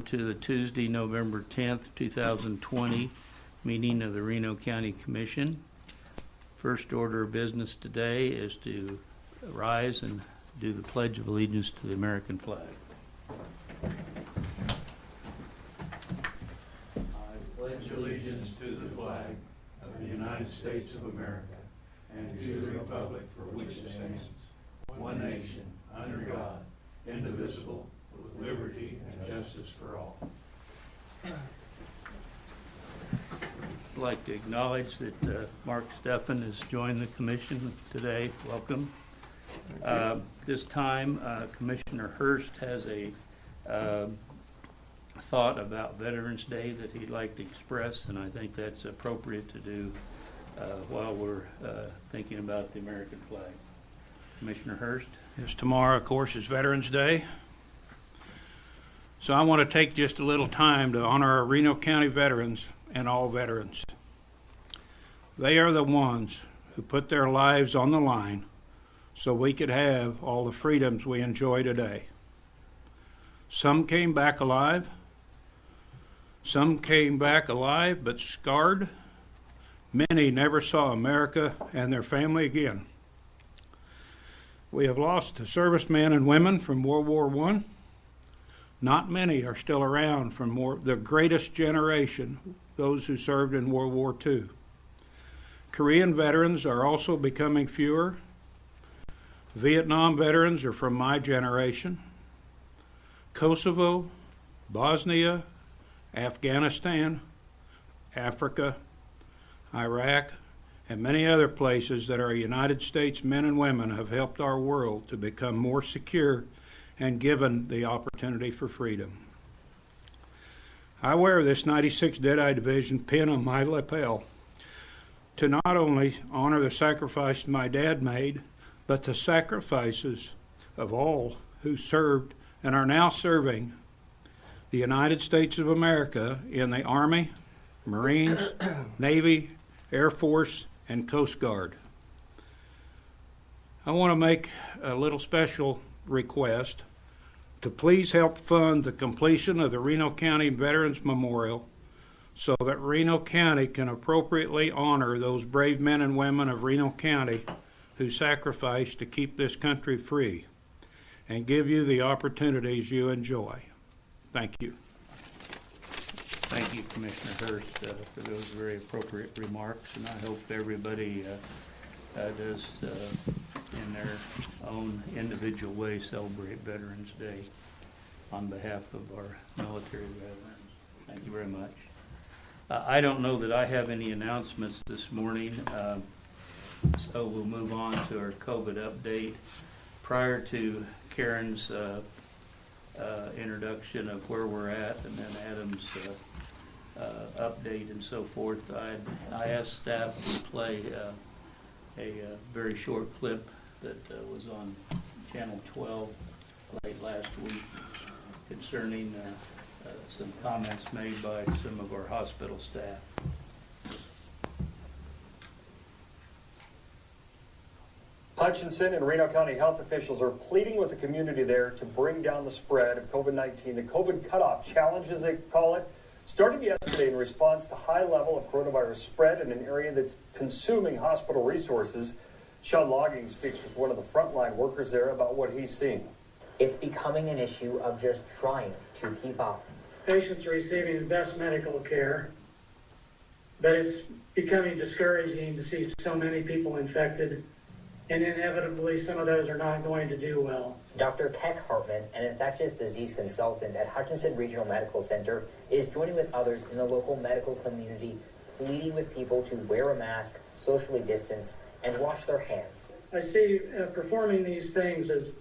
To the Tuesday, November 10th, 2020 meeting of the Reno County Commission. First order of business today is to rise and do the Pledge of Allegiance to the American flag. I pledge allegiance to the flag of the United States of America and to the republic for which it stands, one nation, under God, indivisible, with liberty and justice for all. I'd like to acknowledge that Mark Steffen has joined the commission today. Welcome. This time, Commissioner Hurst has a thought about Veterans Day that he'd like to express, and I think that's appropriate to do while we're thinking about the American flag. Commissioner Hurst. Yes, tomorrow, of course, is Veterans Day. So I want to take just a little time to honor our Reno County veterans and all veterans. They are the ones who put their lives on the line so we could have all the freedoms we enjoy today. Some came back alive. Some came back alive but scarred. Many never saw America and their family again. We have lost servicemen and women from World War I. Not many are still around from the greatest generation, those who served in World War II. Korean veterans are also becoming fewer. Vietnam veterans are from my generation. Kosovo, Bosnia, Afghanistan, Africa, Iraq, and many other places that our United States men and women have helped our world to become more secure and given the opportunity for freedom. I wear this 96 Deadeye Division pin on my lapel to not only honor the sacrifice my dad made, but the sacrifices of all who served and are now serving the United States of America in the Army, Marines, Navy, Air Force, and Coast Guard. I want to make a little special request to please help fund the completion of the Reno County Veterans Memorial so that Reno County can appropriately honor those brave men and women of Reno County who sacrificed to keep this country free and give you the opportunities you enjoy. Thank you. Thank you, Commissioner Hurst, for those very appropriate remarks, and I hope everybody does, in their own individual way, celebrate Veterans Day on behalf of our military veterans. Thank you very much. I don't know that I have any announcements this morning, so we'll move on to our COVID update. Prior to Karen's introduction of where we're at, and then Adam's update and so forth, I asked staff to play a very short clip that was on Channel 12 late last week concerning some comments made by some of our hospital staff. Hutchinson and Reno County health officials are pleading with the community there to bring down the spread of COVID-19. The COVID cutoff challenge, as they call it, started yesterday in response to high level of coronavirus spread in an area that's consuming hospital resources. Sean Logging speaks with one of the frontline workers there about what he's seeing. It's becoming an issue of just trying to keep up. Patients are receiving the best medical care, but it's becoming discouraging to see so many people infected, and inevitably some of those are not going to do well. Dr. Keck Hartman, an infectious disease consultant at Hutchinson Regional Medical Center, is joining with others in the local medical community, pleading with people to wear a mask, socially distance, and wash their hands. I see performing these things as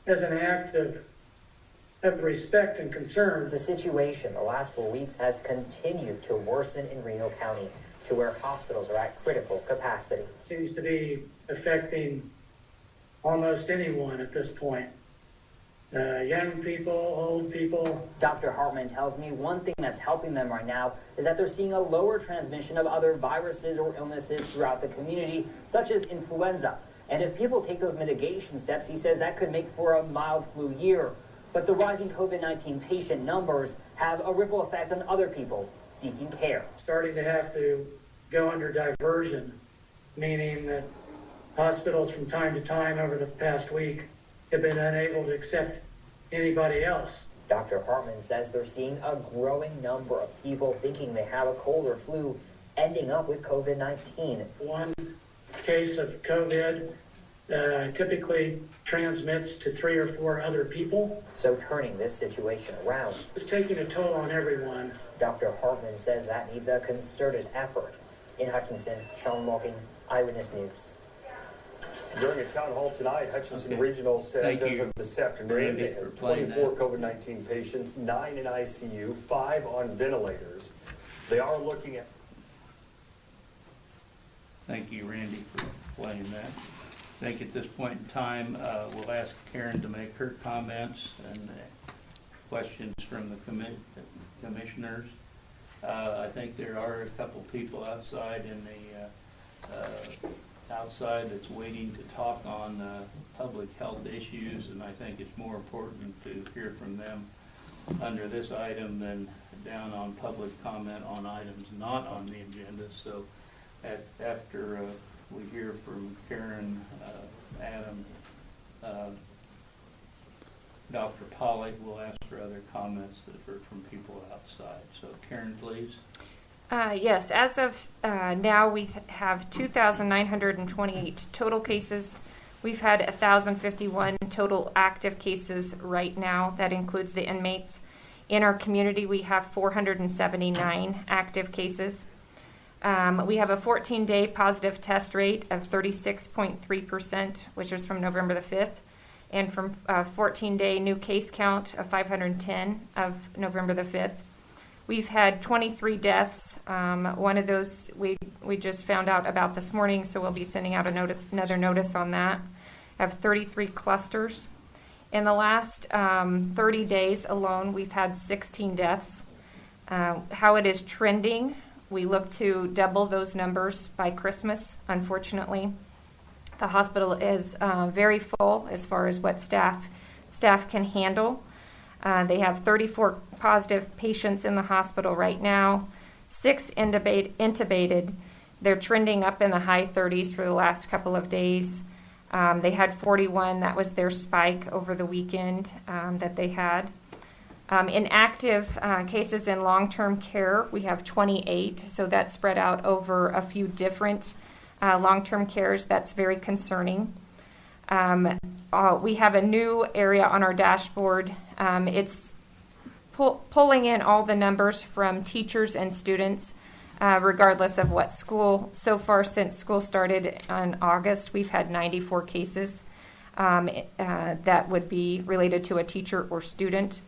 an act of respect and concern. The situation the last 4 weeks has continued to worsen in Reno County to where hospitals are at critical capacity. It seems to be affecting almost anyone at this point. Young people, old people. Dr. Hartman tells me one thing that's helping them right now is that they're seeing a lower transmission of other viruses or illnesses throughout the community, such as influenza. And if people take those mitigation steps, he says that could make for a mild flu year. But the rising COVID-19 patient numbers have a ripple effect on other people seeking care. Starting to have to go under diversion, meaning that hospitals from time to time over the past week have been unable to accept anybody else. Dr. Hartman says they're seeing a growing number of people thinking they have a cold or flu ending up with COVID-19. One case of COVID typically transmits to 3 or 4 other people. So turning this situation around, It's taking a toll on everyone. Dr. Hartman says that needs a concerted effort. In Hutchinson, Sean Walking, Eyewitness News. During a town hall tonight, Hutchinson Okay. Regional says Thank as you, of this afternoon, Randy, they for had playing 24 that. COVID-19 patients, 9 in ICU, 5 on ventilators. They are looking at... Thank you, Randy, for playing that. I think at this point in time, we'll ask Karen to make her comments and questions from the commissioners. I think there are a couple people outside in the outside that's waiting to talk on public health issues, and I think it's more important to hear from them under this item than down on public comment on items not on the agenda. So after we hear from Karen, Adam, Dr. Polly, we'll ask for other comments that are from people outside. So Karen, please. Yes, as of now, we have 2,928 total cases. We've had 1,051 total active cases right now. That includes the inmates. In our community, we have 479 active cases. We have a 14-day positive test rate of 36.3%, which is from November the 5th, and from a 14-day new case count of 510 of November the 5th. We've had 23 deaths. One of those we just found out about this morning, so we'll be sending out another notice on that. Have 33 clusters. In the last 30 days alone, we've had 16 deaths. How it is trending, we look to double those numbers by Christmas, unfortunately. The hospital is very full as far as what staff can handle. They have 34 positive patients in the hospital right now, 6 intubated. They're trending up in the high 30s for the last couple of days. They had 41. That was their spike over the weekend that they had. In active cases in long-term care, we have 28. So that's spread out over a few different long-term cares. That's very concerning. We have a new area on our dashboard. It's pulling in all the numbers from teachers and students, regardless of what school. So far, since school started in August, we've had 94 cases that would be related to a teacher or student.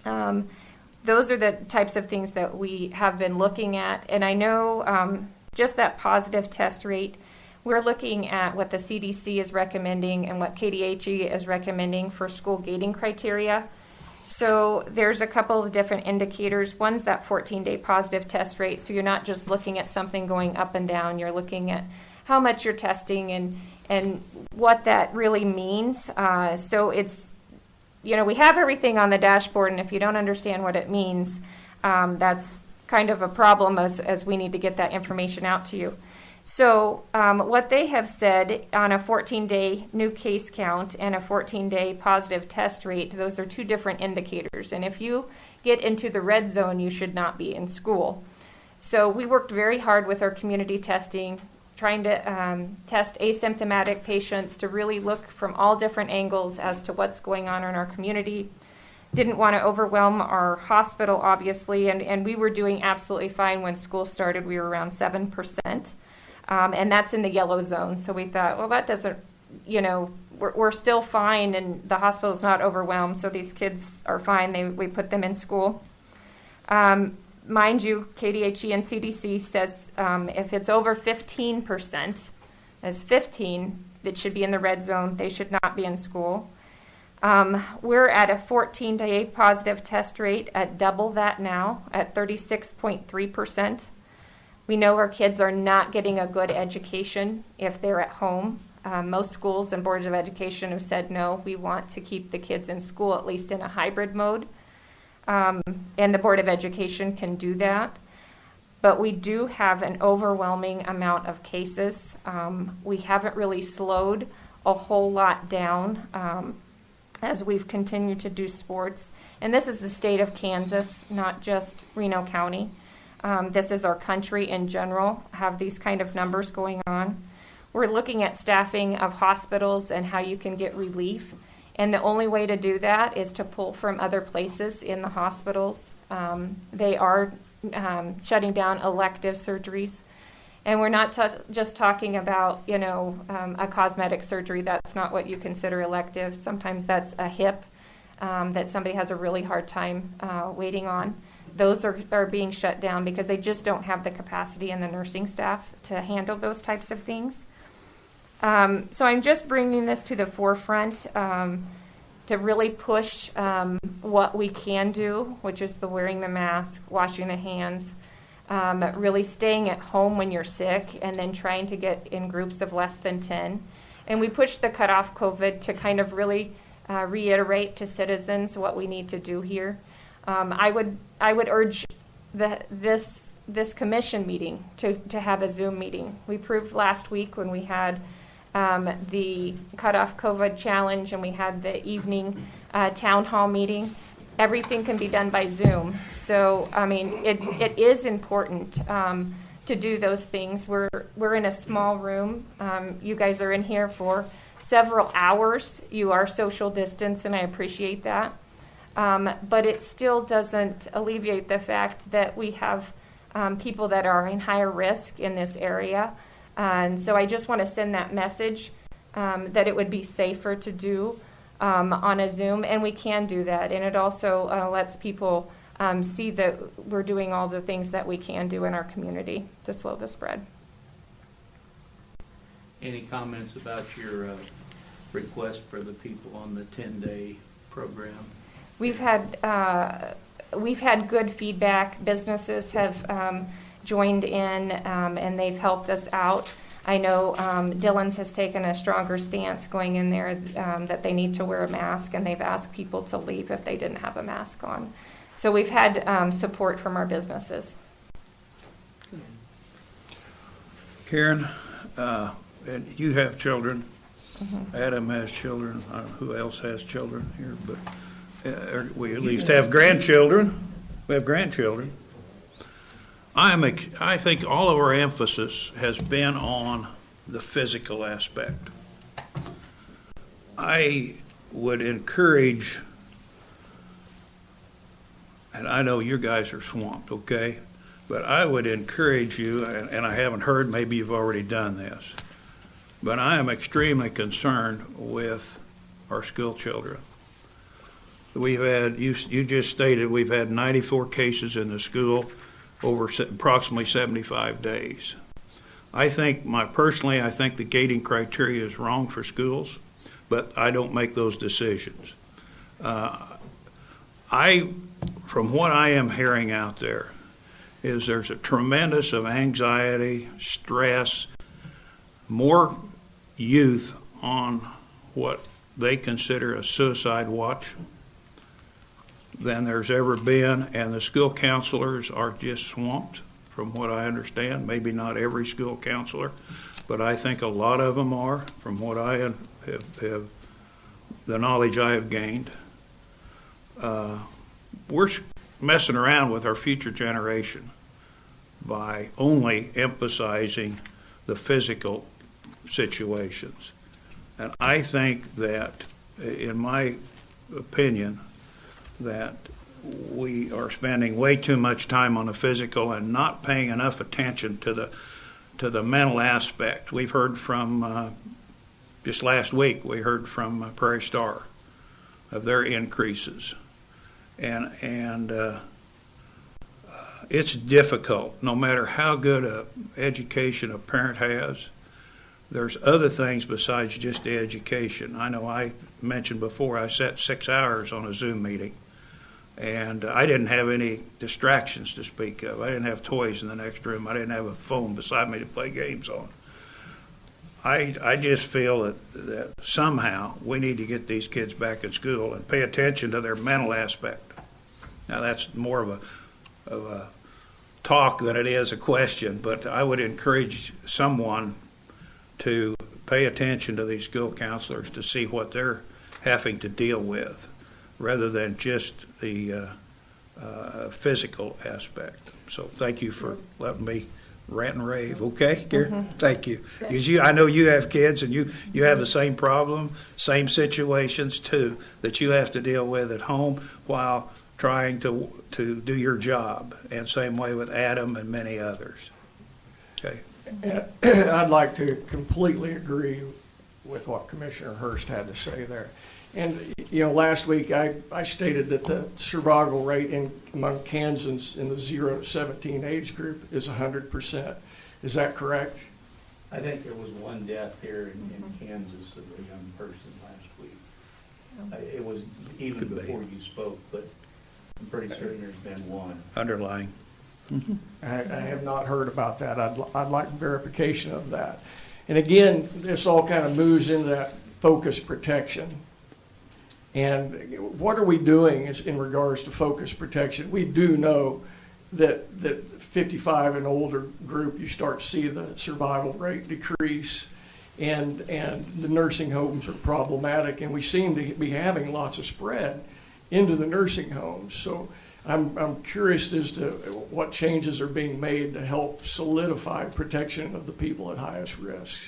Those are the types of things that we have been looking at. And I know just that positive test rate, we're looking at what the CDC is recommending and what KDHE is recommending for school gating criteria. So there's a couple of different indicators. One's that 14-day positive test rate. So you're not just looking at something going up and down. You're looking at how much you're testing and what that really means. So it's, we have everything on the dashboard, and if you don't understand what it means, that's kind of a problem as we need to get that information out to you. So what they have said on a 14-day new case count and a 14-day positive test rate, those are two different indicators. And if you get into the red zone, you should not be in school. So we worked very hard with our community testing, trying to test asymptomatic patients to really look from all different angles as to what's going on in our community. Didn't want to overwhelm our hospital, obviously, and we were doing absolutely fine when school started. We were around 7%. And that's in the yellow zone. So we thought, well, that doesn't, we're still fine, and the hospital's not overwhelmed, so these kids are fine. We put them in school. Mind you, KDHE and CDC says if it's over 15%, as 15, it should be in the red zone. They should not be in school. We're at a 14-day positive test rate at double that now, at 36.3%. We know our kids are not getting a good education if they're at home. Most schools and boards of education have said, no, we want to keep the kids in school, at least in a hybrid mode. And the Board of Education can do that. But we do have an overwhelming amount of cases. We haven't really slowed a whole lot down as we've continued to do sports. And this is the state of Kansas, not just Reno County. This is our country in general, have these kind of numbers going on. We're looking at staffing of hospitals and how you can get relief. And the only way to do that is to pull from other places in the hospitals. They are shutting down elective surgeries. And we're not just talking about, a cosmetic surgery. That's not what you consider elective. Sometimes that's a hip that somebody has a really hard time waiting on. Those are being shut down because they just don't have the capacity and the nursing staff to handle those types of things. So I'm just bringing this to the forefront to really push what we can do, which is the wearing the mask, washing the hands, really staying at home when you're sick, and then trying to get in groups of less than 10. And we pushed the cutoff COVID to kind of really reiterate to citizens what we need to do here. I would urge this commission meeting to have a Zoom meeting. We proved last week when we had the cutoff COVID challenge and we had the evening town hall meeting. Everything can be done by Zoom. So, I mean, it is important to do those things. We're in a small room. You guys are in here for several hours. You are social distance, and I appreciate that. But it still doesn't alleviate the fact that we have people that are in higher risk in this area. And so I just want to send that message that it would be safer to do on a Zoom, and we can do that. And it also lets people see that we're doing all the things that we can do in our community to slow the spread. Any comments about your request for the people on the 10-day program? We've had good feedback. Businesses have joined in and they've helped us out. I know Dillon's has taken a stronger stance going in there that they need to wear a mask, and they've asked people to leave if they didn't have a mask on. So we've had support from our businesses. Karen, and you have children. Mm-hmm. Adam has children. I don't know who else has children here, but we at least have grandchildren. We have grandchildren. I think all of our emphasis has been on the physical aspect. I would encourage, and I know you guys are swamped, okay? But I would encourage you, and I haven't heard, maybe you've already done this, but I am extremely concerned with our school children. We've had, you just stated, we've had 94 cases in the school over approximately 75 days. I think the gating criteria is wrong for schools, but I don't make those decisions. From what I am hearing out there, is there's a tremendous of anxiety, stress, more youth on what they consider a suicide watch than there's ever been, and the school counselors are just swamped, from what I understand. Maybe not every school counselor, but I think a lot of them are, from what I have the knowledge I have gained. We're messing around with our future generation by only emphasizing the physical situations. And I think that, in my opinion, that we are spending way too much time on the physical and not paying enough attention to the mental aspect. We've heard from, just last week, we heard from Prairie Star of their increases. And it's difficult, no matter how good an education a parent has. There's other things besides just the education. I know I mentioned before I sat 6 hours on a Zoom meeting, and I didn't have any distractions to speak of. I didn't have toys in the next room. I didn't have a phone beside me to play games on. I just feel that somehow we need to get these kids back in school and pay attention to their mental aspect. Now, that's more of a talk than it is a question, but I would encourage someone to pay attention to these school counselors to see what they're having to deal with, rather than just the physical aspect. So thank you for letting me rant and rave. Okay, Karen? Thank you. Because I know you have kids and you have the same problem, same situations too, that you have to deal with at home while trying to do your job. And same way with Adam and many others. Okay. I'd like to completely agree with what Commissioner Hurst had to say there. And, last week I stated that the survival rate among Kansans in the 0 to 17 age group is 100%. Is that correct? I think there was one death here in Kansas of a young person last week. It was even Could be. before you spoke, but I'm pretty certain there's been one. Underlying. I have not heard about that. I'd like verification of that. And again, this all kind of moves into that focus protection. And what are we doing in regards to focus protection? We do know that 55 and older group, you start to see the survival rate decrease, and the nursing homes are problematic, and we seem to be having lots of spread into the nursing homes. So I'm curious as to what changes are being made to help solidify protection of the people at highest risk.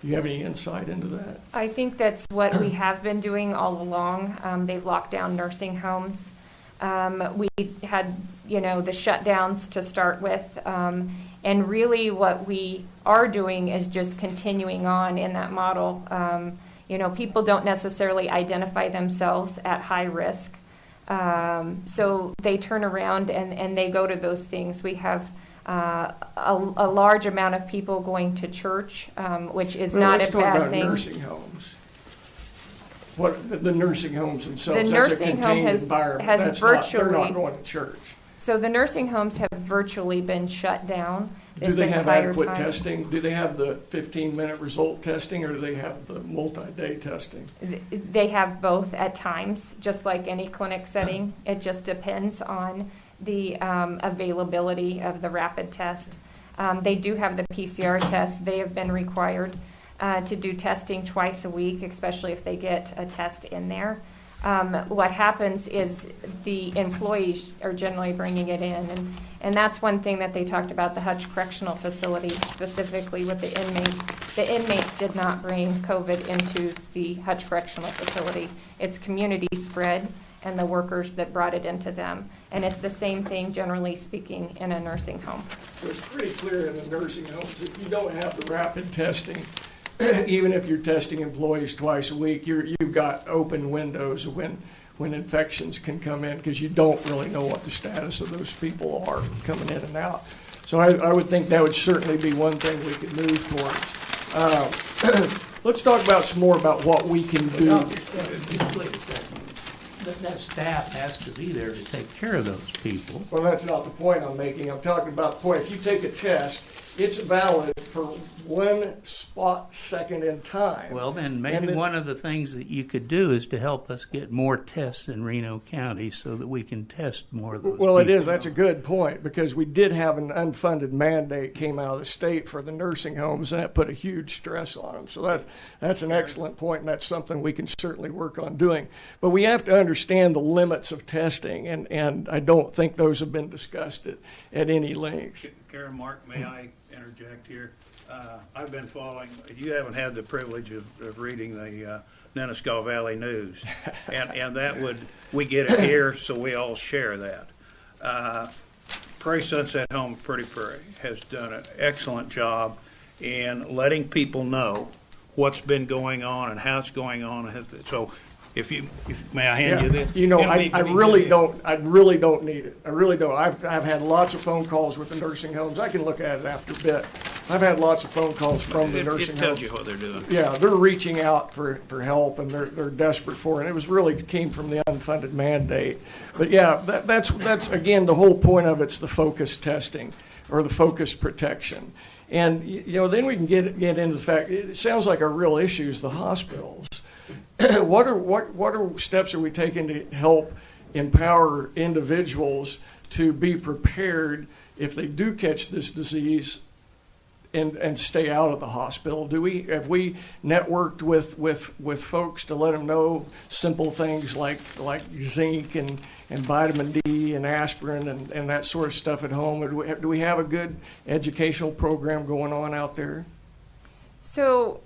Do you have any insight into that? I think that's what we have been doing all along. They've locked down nursing homes. We had, the shutdowns to start with. And really what we are doing is just continuing on in that model. People don't necessarily identify themselves at high risk. So they turn around and they go to those things. We have a large amount of people going to church, which is not a bad thing. Let's talk about nursing homes. What the nursing homes themselves? The nursing home has virtually. They're not going to church. So the nursing homes have virtually been shut down Do this they have entire adequate time. testing? Do they have the 15-minute result testing, or do they have the multi-day testing? They have both at times, just like any clinic setting. It just depends on the availability of the rapid test. They do have the PCR test. They have been required to do testing twice a week, especially if they get a test in there. What happens is the employees are generally bringing it in, and that's one thing that they talked about, the Hutch Correctional Facility, specifically with the inmates. The inmates did not bring COVID into the Hutch Correctional Facility. It's community spread and the workers that brought it into them. And it's the same thing, generally speaking, in a nursing home. So it's pretty clear in the nursing homes, if you don't have the rapid testing, even if you're testing employees twice a week, you've got open windows when infections can come in, because you don't really know what the status of those people are coming in and out. So I would think that would certainly be one thing we could move towards. Let's talk about some more about what we can do. Just wait a second. That staff has to be there to take care of those people. Well, that's not the point I'm making. I'm talking about the point. If you take a test, it's valid for 1 spot second in time. Well, then maybe one of the things that you could do is to help us get more tests in Reno County so that we can test more of those Well, it people. is. That's a good point, because we did have an unfunded mandate came out of the state for the nursing homes, and that put a huge stress on them. So that's an excellent point, and that's something we can certainly work on doing. But we have to understand the limits of testing, and I don't think those have been discussed at any length. Karen, Mark, may I interject here? I've been following, you haven't had the privilege of reading the Nenasko Valley News, and that we get it here, so we all share that. Prairie Sunset Home Pretty Prairie has done an excellent job in letting people know what's been going on and how it's going on. So may I hand you this? I really don't need it. I really don't. I've had lots of phone calls with the nursing homes. I can look at it after a bit. I've had lots of phone calls from the nursing homes. It tells homes. you what they're doing. Yeah, they're reaching out for help, and they're desperate for it. And it was really came from the unfunded mandate. But yeah, that's again the whole point of it's the focus testing or the focus protection. And, then we can get into the fact, it sounds like a real issue is the hospitals. What are steps are we taking to help empower individuals to be prepared if they do catch this disease and stay out of the hospital? Have we networked with folks to let them know simple things like zinc and vitamin D and aspirin and that sort of stuff at home? Or do we have a good educational program going on out there? So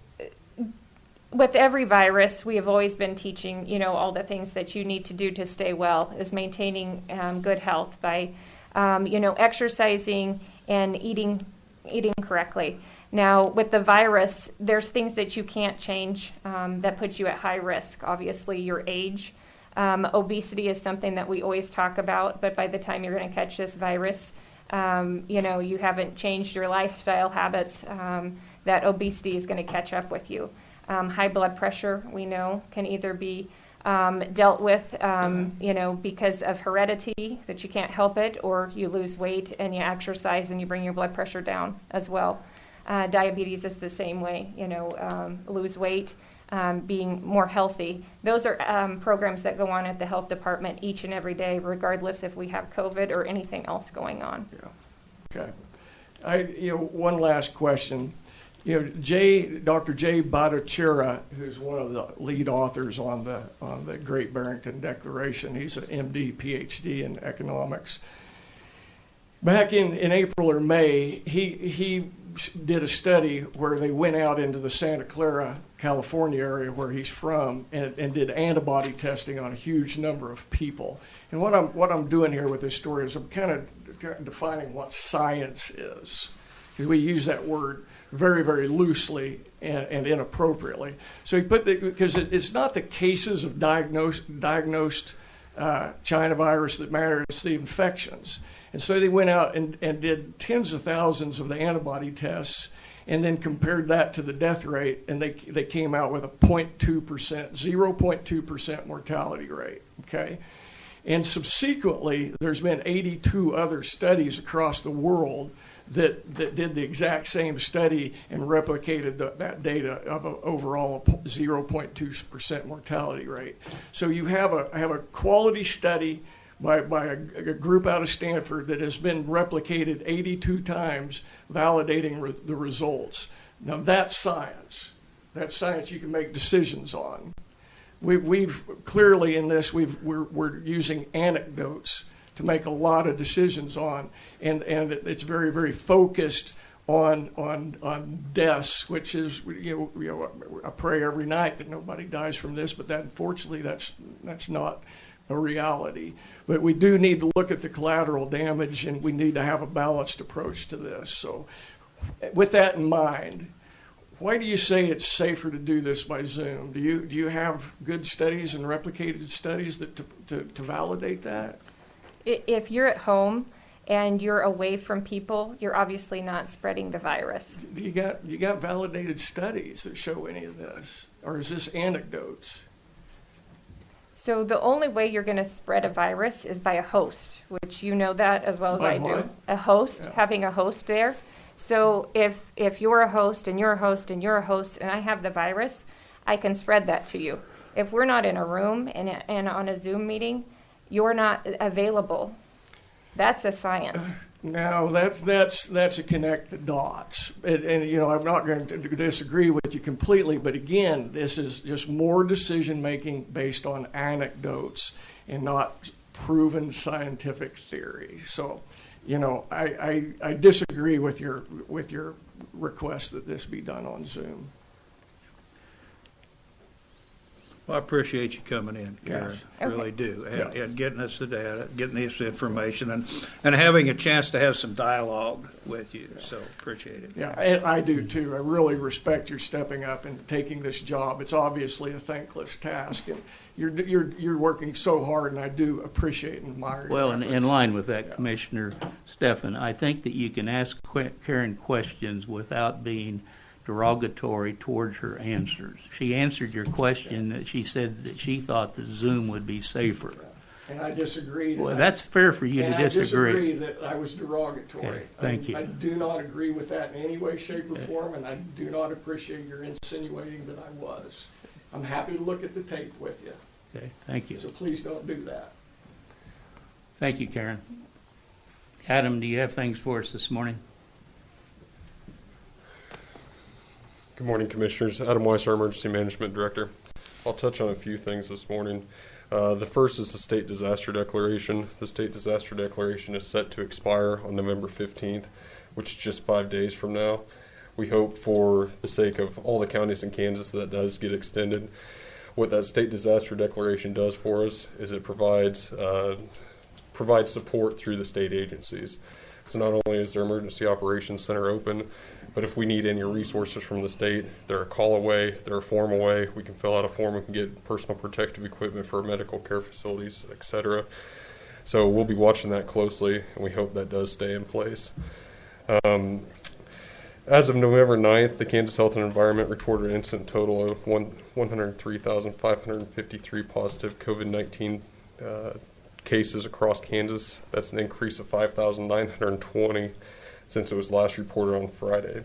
with every virus, we have always been teaching, all the things that you need to do to stay well, is maintaining good health by, exercising and eating correctly. Now, with the virus, there's things that you can't change that put you at high risk. Obviously, your age. Obesity is something that we always talk about, but by the time you're going to catch this virus, you haven't changed your lifestyle habits, that obesity is going to catch up with you. High blood pressure, we know, can either be dealt with, because of heredity, that you can't help it, or you lose weight and you exercise and you bring your blood pressure down as well. Diabetes is the same way, lose weight, being more healthy. Those are programs that go on at the health department each and every day, regardless if we have COVID or anything else going on. Yeah. Okay. One last question. Dr. Jay Bhattacharya, who's one of the lead authors on the Great Barrington Declaration, he's an MD, PhD in economics. Back in April or May, he did a study where they went out into the Santa Clara, California area where he's from and did antibody testing on a huge number of people. And what I'm doing here with this story is I'm kind of defining what science is. We use that word very, very loosely and inappropriately. So he put because it's not the cases of diagnosed China virus that matter, it's the infections. And so they went out and did tens of thousands of the antibody tests and then compared that to the death rate, and they came out with a 0.2% mortality rate, okay? And subsequently, there's been 82 other studies across the world that did the exact same study and replicated that data of an overall 0.2% mortality rate. So you have a quality study by a group out of Stanford that has been replicated 82 times, validating the results. Now that's science. That's science you can make decisions on. We've clearly in this we're using anecdotes to make a lot of decisions on, and it's very, very focused on deaths, which is I pray every night that nobody dies from this, but that unfortunately that's not a reality. But we do need to look at the collateral damage, and we need to have a balanced approach to this. So with that in mind, why do you say it's safer to do this by Zoom? Do you have good studies and replicated studies that to validate that? If you're at home and you're away from people, you're obviously not spreading the virus. You got validated studies that show any of this, or is this anecdotes? So the only way you're going to spread a virus is by a host, which you know that as well as I do. A host, having a host there. So if you're a host and you're a host and you're a host and I have the virus, I can spread that to you. If we're not in a room and on a Zoom meeting, you're not available. That's a science. No, that's a connect the dots. And I'm not going to disagree with you completely, but again, this is just more decision making based on anecdotes and not proven scientific theory. So, I disagree with your request that this be done on Zoom. Well, I appreciate you coming in, Karen. Yes. I really do. And getting us the data, getting this information, and having a chance to have some dialogue with you. So appreciate it. Yeah, and I do too. I really respect your stepping up and taking this job. It's obviously a thankless task, and you're working so hard, and I do appreciate and admire. Well, in line with that, Commissioner Stephan, I think that you can ask Karen questions without being derogatory towards her answers. She answered your question that she said that she thought that Zoom would be safer. And I disagree. Well, that's fair for you to And I disagree. disagree that I was derogatory. Okay, thank you. I do not agree with that in any way, shape, or form, and I do not appreciate your insinuating that I was. I'm happy to look at the tape with you, Okay, thank you. so please don't do that. Thank you, Karen. Adam, do you have things for us this morning? Good morning, Commissioners. Adam Weiss, our Emergency Management Director. I'll touch on a few things this morning. The first is the State Disaster Declaration. The State Disaster Declaration is set to expire on November 15th, which is just 5 days from now. We hope, for the sake of all the counties in Kansas, that does get extended. What that State Disaster Declaration does for us is it provides support through the state agencies. So not only is their Emergency Operations Center open, but if we need any resources from the state, they're a call away, they're a form away. We can fill out a form, we can get personal protective equipment for medical care facilities, etc. So we'll be watching that closely, and we hope that does stay in place. As of November 9th, the Kansas Health and Environment reported an incident total of 103,553 positive COVID-19 cases across Kansas. That's an increase of 5,920 since it was last reported on Friday.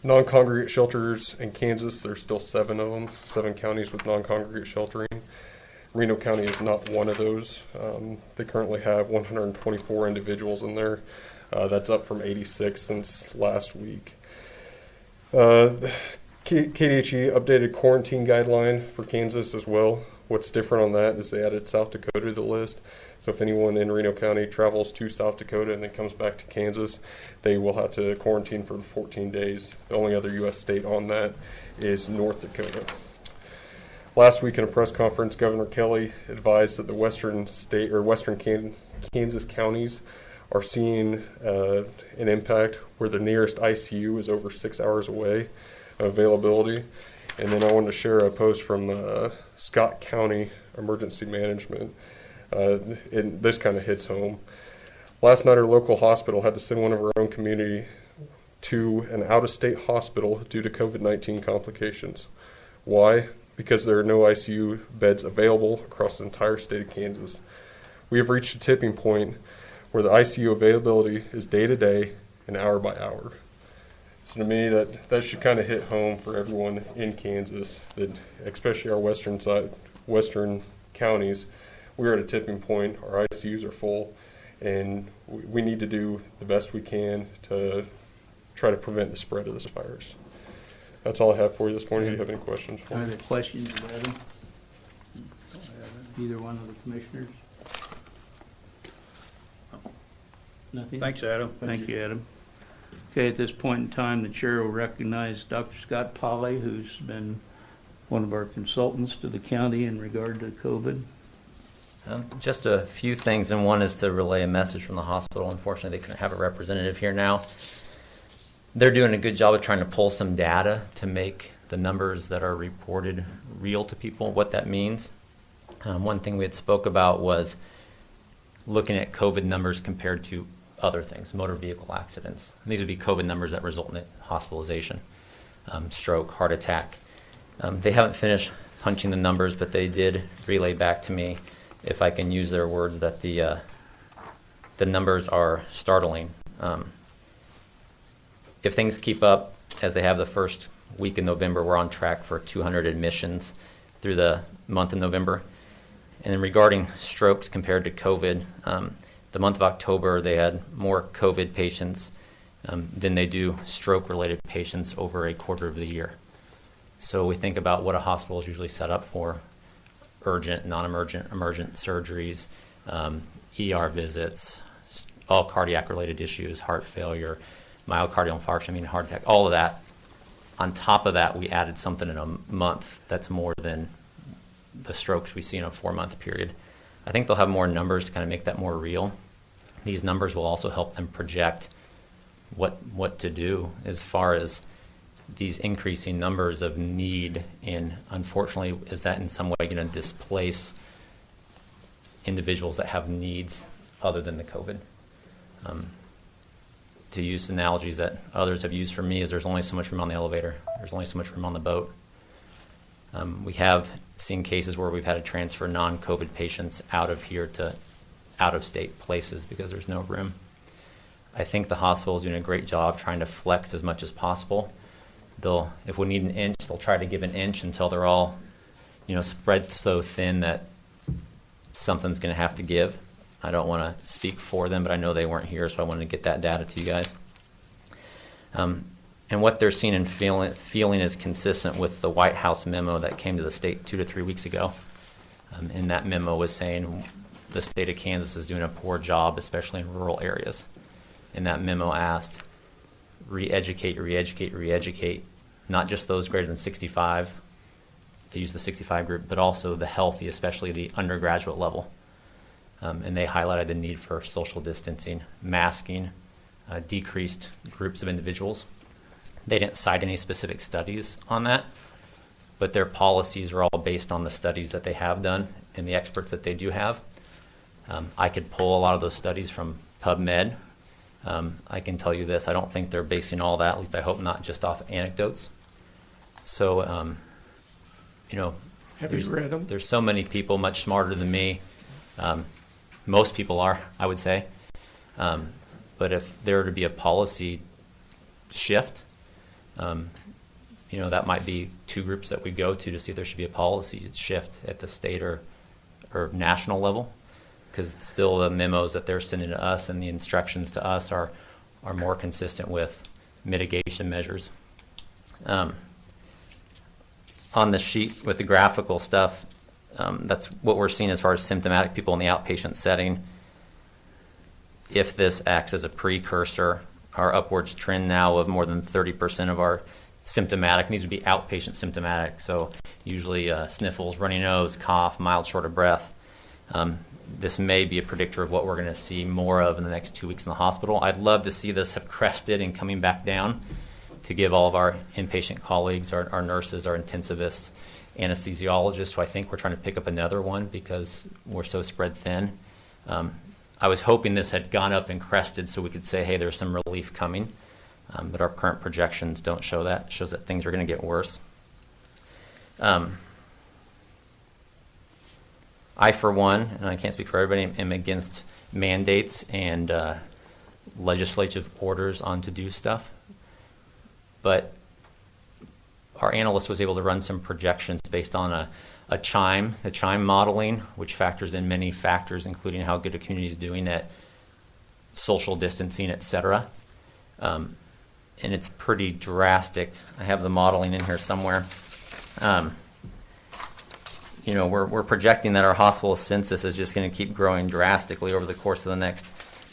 Non-congregate shelters in Kansas, there's still 7 of them, 7 counties with non-congregate sheltering. Reno County is not one of those. They currently have 124 individuals in there. That's up from 86 since last week. KDHE updated quarantine guideline for Kansas as well. What's different on that is they added South Dakota to the list. So if anyone in Reno County travels to South Dakota and then comes back to Kansas, they will have to quarantine for the 14 days. The only other U.S. state on that is North Dakota. Last week in a press conference, Governor Kelly advised that the western Kansas counties are seeing an impact where the nearest ICU is over 6 hours away of availability. And then I wanted to share a post from Scott County Emergency Management. This kind of hits home. Last night, our local hospital had to send one of our own community to an out-of-state hospital due to COVID-19 complications. Why? Because there are no ICU beds available across the entire state of Kansas. We have reached a tipping point where the ICU availability is day to day and hour by hour. So to me, that should kind of hit home for everyone in Kansas, that especially our western counties, we're at a tipping point. Our ICUs are full, and we need to do the best we can to try to prevent the spread of this virus. That's all I have for you this morning. Do you have any questions for Are me? there questions about them? Either one of the commissioners? Nothing? Thanks, Adam. Thank you, Adam. Okay, at this point in time, the chair will recognize Dr. Scott Polly, who's been one of our consultants to the county in regard to COVID. Just a few things, and one is to relay a message from the hospital. Unfortunately, they couldn't have a representative here now. They're doing a good job of trying to pull some data to make the numbers that are reported real to people, what that means. One thing we had spoke about was looking at COVID numbers compared to other things, motor vehicle accidents. And these would be COVID numbers that result in hospitalization, stroke, heart attack. They haven't finished punching the numbers, but they did relay back to me, if I can use their words, that the numbers are startling. If things keep up as they have the first week in November, we're on track for 200 admissions through the month of November. And then regarding strokes compared to COVID, the month of October, they had more COVID patients than they do stroke-related patients over a quarter of the year. So we think about what a hospital is usually set up for: urgent, non-emergent, emergent surgeries, ER visits, all cardiac-related issues, heart failure, myocardial infarction, heart attack, all of that. On top of that, we added something in a month that's more than the strokes we see in a 4-month period. I think they'll have more numbers to kind of make that more real. These numbers will also help them project what to do as far as these increasing numbers of need, and unfortunately, is that in some way going to displace individuals that have needs other than the COVID? To use analogies that others have used for me, is there's only so much room on the elevator, there's only so much room on the boat. We have seen cases where we've had to transfer non-COVID patients out of here to out-of-state places because there's no room. I think the hospital is doing a great job trying to flex as much as possible. If we need an inch, they'll try to give an inch until they're all, spread so thin that something's going to have to give. I don't want to speak for them, but I know they weren't here, so I wanted to get that data to you guys. And what they're seeing and feeling is consistent with the White House memo that came to the state 2 to 3 weeks ago. And that memo was saying the state of Kansas is doing a poor job, especially in rural areas. And that memo asked, re-educate, not just those greater than 65, they use the 65 group, but also the healthy, especially the undergraduate level. And they highlighted the need for social distancing, masking, decreased groups of individuals. They didn't cite any specific studies on that, but their policies are all based on the studies that they have done and the experts that they do have. I could pull a lot of those studies from PubMed. I can tell you this, I don't think they're basing all that, at least I hope not, just off anecdotes. So, Have you read them? There's so many people much smarter than me. Most people are, I would say. But if there were to be a policy shift, that might be 2 groups that we go to see if there should be a policy shift at the state or national level, because still the memos that they're sending to us and the instructions to us are more consistent with mitigation measures. On the sheet with the graphical stuff, that's what we're seeing as far as symptomatic people in the outpatient setting. If this acts as a precursor, our upwards trend now of more than 30% of our symptomatic, and these would be outpatient symptomatic, so usually sniffles, runny nose, cough, mild short of breath. This may be a predictor of what we're going to see more of in the next 2 weeks in the hospital. I'd love to see this have crested and coming back down to give all of our inpatient colleagues, our nurses, our intensivists, anesthesiologists, who I think we're trying to pick up another one because we're so spread thin. I was hoping this had gone up and crested so we could say, hey, there's some relief coming. But our current projections don't show that. It shows that things are going to get worse. I, for one, and I can't speak for everybody, am against mandates and legislative orders on to do stuff. But our analyst was able to run some projections based on the CHIME modeling, which factors in many factors, including how good a community is doing at social distancing, et cetera. And it's pretty drastic. I have the modeling in here somewhere. We're projecting that our hospital census is just going to keep growing drastically over the course of the next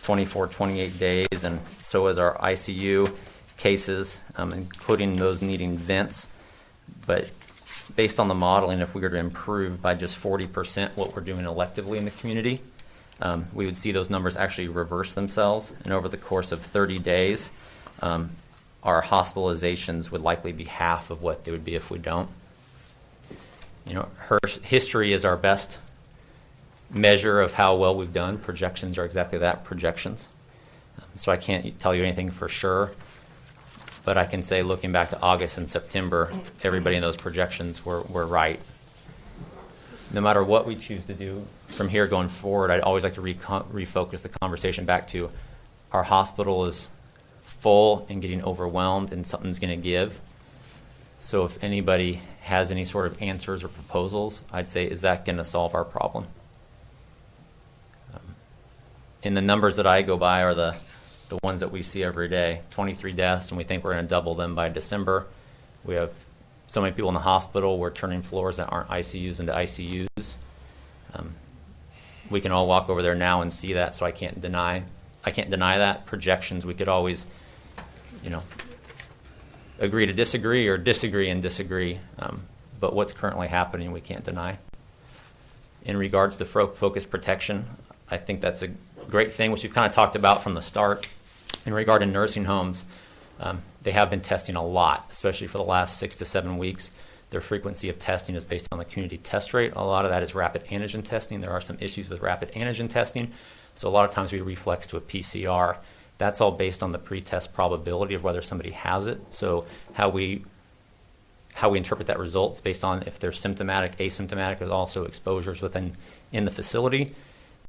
24, 28 days, and so is our ICU cases, including those needing vents. But based on the modeling, if we were to improve by just 40% what we're doing electively in the community, we would see those numbers actually reverse themselves. And over the course of 30 days, our hospitalizations would likely be half of what they would be if we don't. Her history is our best measure of how well we've done. Projections are exactly that, projections. So I can't tell you anything for sure. But I can say, looking back to August and September, everybody in those projections were right. No matter what we choose to do from here going forward, I'd always like to refocus the conversation back to our hospital is full and getting overwhelmed, and something's going to give. So if anybody has any sort of answers or proposals, I'd say, is that going to solve our problem? And the numbers that I go by are the ones that we see every day. 23 deaths, and we think we're going to double them by December. We have so many people in the hospital. We're turning floors that aren't ICUs into ICUs. We can all walk over there now and see that, so I can't deny that. Projections, we could always, agree to disagree or disagree and disagree. But what's currently happening, we can't deny. In regards to focus protection, I think that's a great thing, which we've kind of talked about from the start. In regard to nursing homes, they have been testing a lot, especially for the last 6 to 7 weeks. Their frequency of testing is based on the community test rate. A lot of that is rapid antigen testing. There are some issues with rapid antigen testing, so a lot of times we reflex to a PCR. That's all based on the pre-test probability of whether somebody has it. So how we how we interpret that result is based on if they're symptomatic, asymptomatic. There's also exposures in the facility.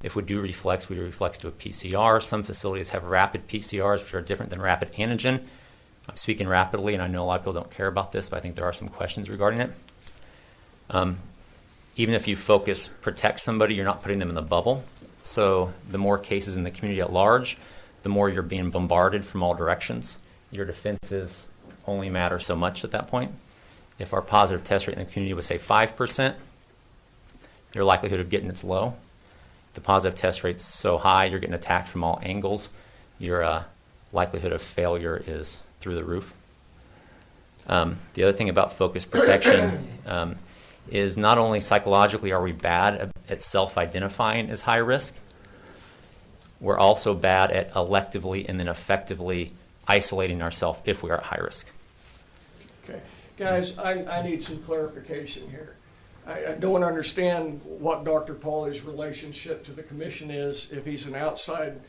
If we do reflex, we do reflex to a PCR. Some facilities have rapid PCRs, which are different than rapid antigen. I'm speaking rapidly, and I know a lot of people don't care about this, but I think there are some questions regarding it. Even if you focus protect somebody, you're not putting them in the bubble. So the more cases in the community at large, the more you're being bombarded from all directions. Your defenses only matter so much at that point. If our positive test rate in the community was, say, 5%, your likelihood of getting it's low. The positive test rate's so high, you're getting attacked from all angles. Your likelihood of failure is through the roof. The other thing about focus protection is not only psychologically are we bad at self-identifying as high risk, we're also bad at electively and then effectively isolating ourselves if we are at high risk. Okay. Guys, I need some clarification here. I don't understand what Dr. Pauly's relationship to the commission is if he's an outside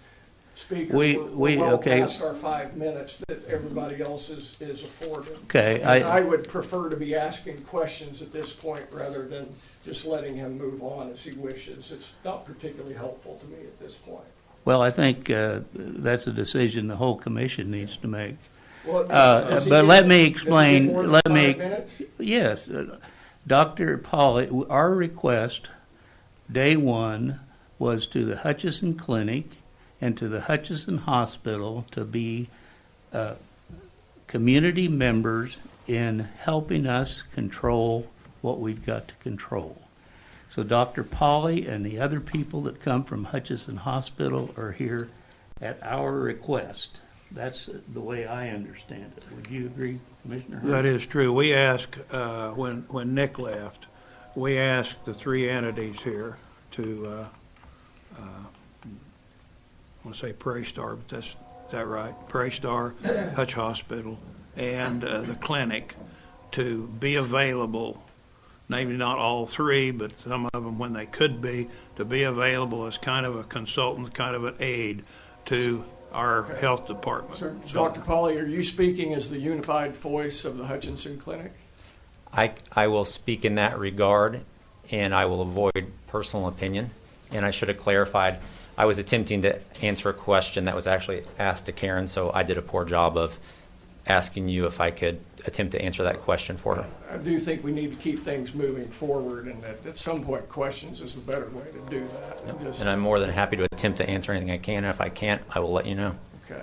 speaker. We're well past our 5 minutes that everybody else is afforded. Okay. I would prefer to be asking questions at this point rather than just letting him move on as he wishes. It's not particularly helpful to me at this point. Well, I think that's a decision the whole commission needs to make. Well, but let me explain. Let me. Yes, Dr. Pauly, our request, day one, was to the Hutchinson Clinic and to the Hutchinson Hospital to be community members in helping us control what we've got to control. So Dr. Pauly and the other people that come from Hutchinson Hospital are here at our request. That's the way I understand it. Would you agree, Commissioner Hurd? That is true. We asked, when Nick left, we asked the three entities here to, I want to say Prairie Star, but is that right? Prairie Star, Hutch Hospital, and the clinic to be available, maybe not all three, but some of them when they could be, to be available as kind of a consultant, kind of an aid to our health department. So, Dr. Pauly, are you speaking as the unified voice of the Hutchinson Clinic? I will speak in that regard, and I will avoid personal opinion. And I should have clarified, I was attempting to answer a question that was actually asked to Karen, so I did a poor job of asking you if I could attempt to answer that question for her. I do think we need to keep things moving forward, and that at some point questions is the better way to do that. And I'm more than happy to attempt to answer anything I can. And if I can't, I will let you know. Okay.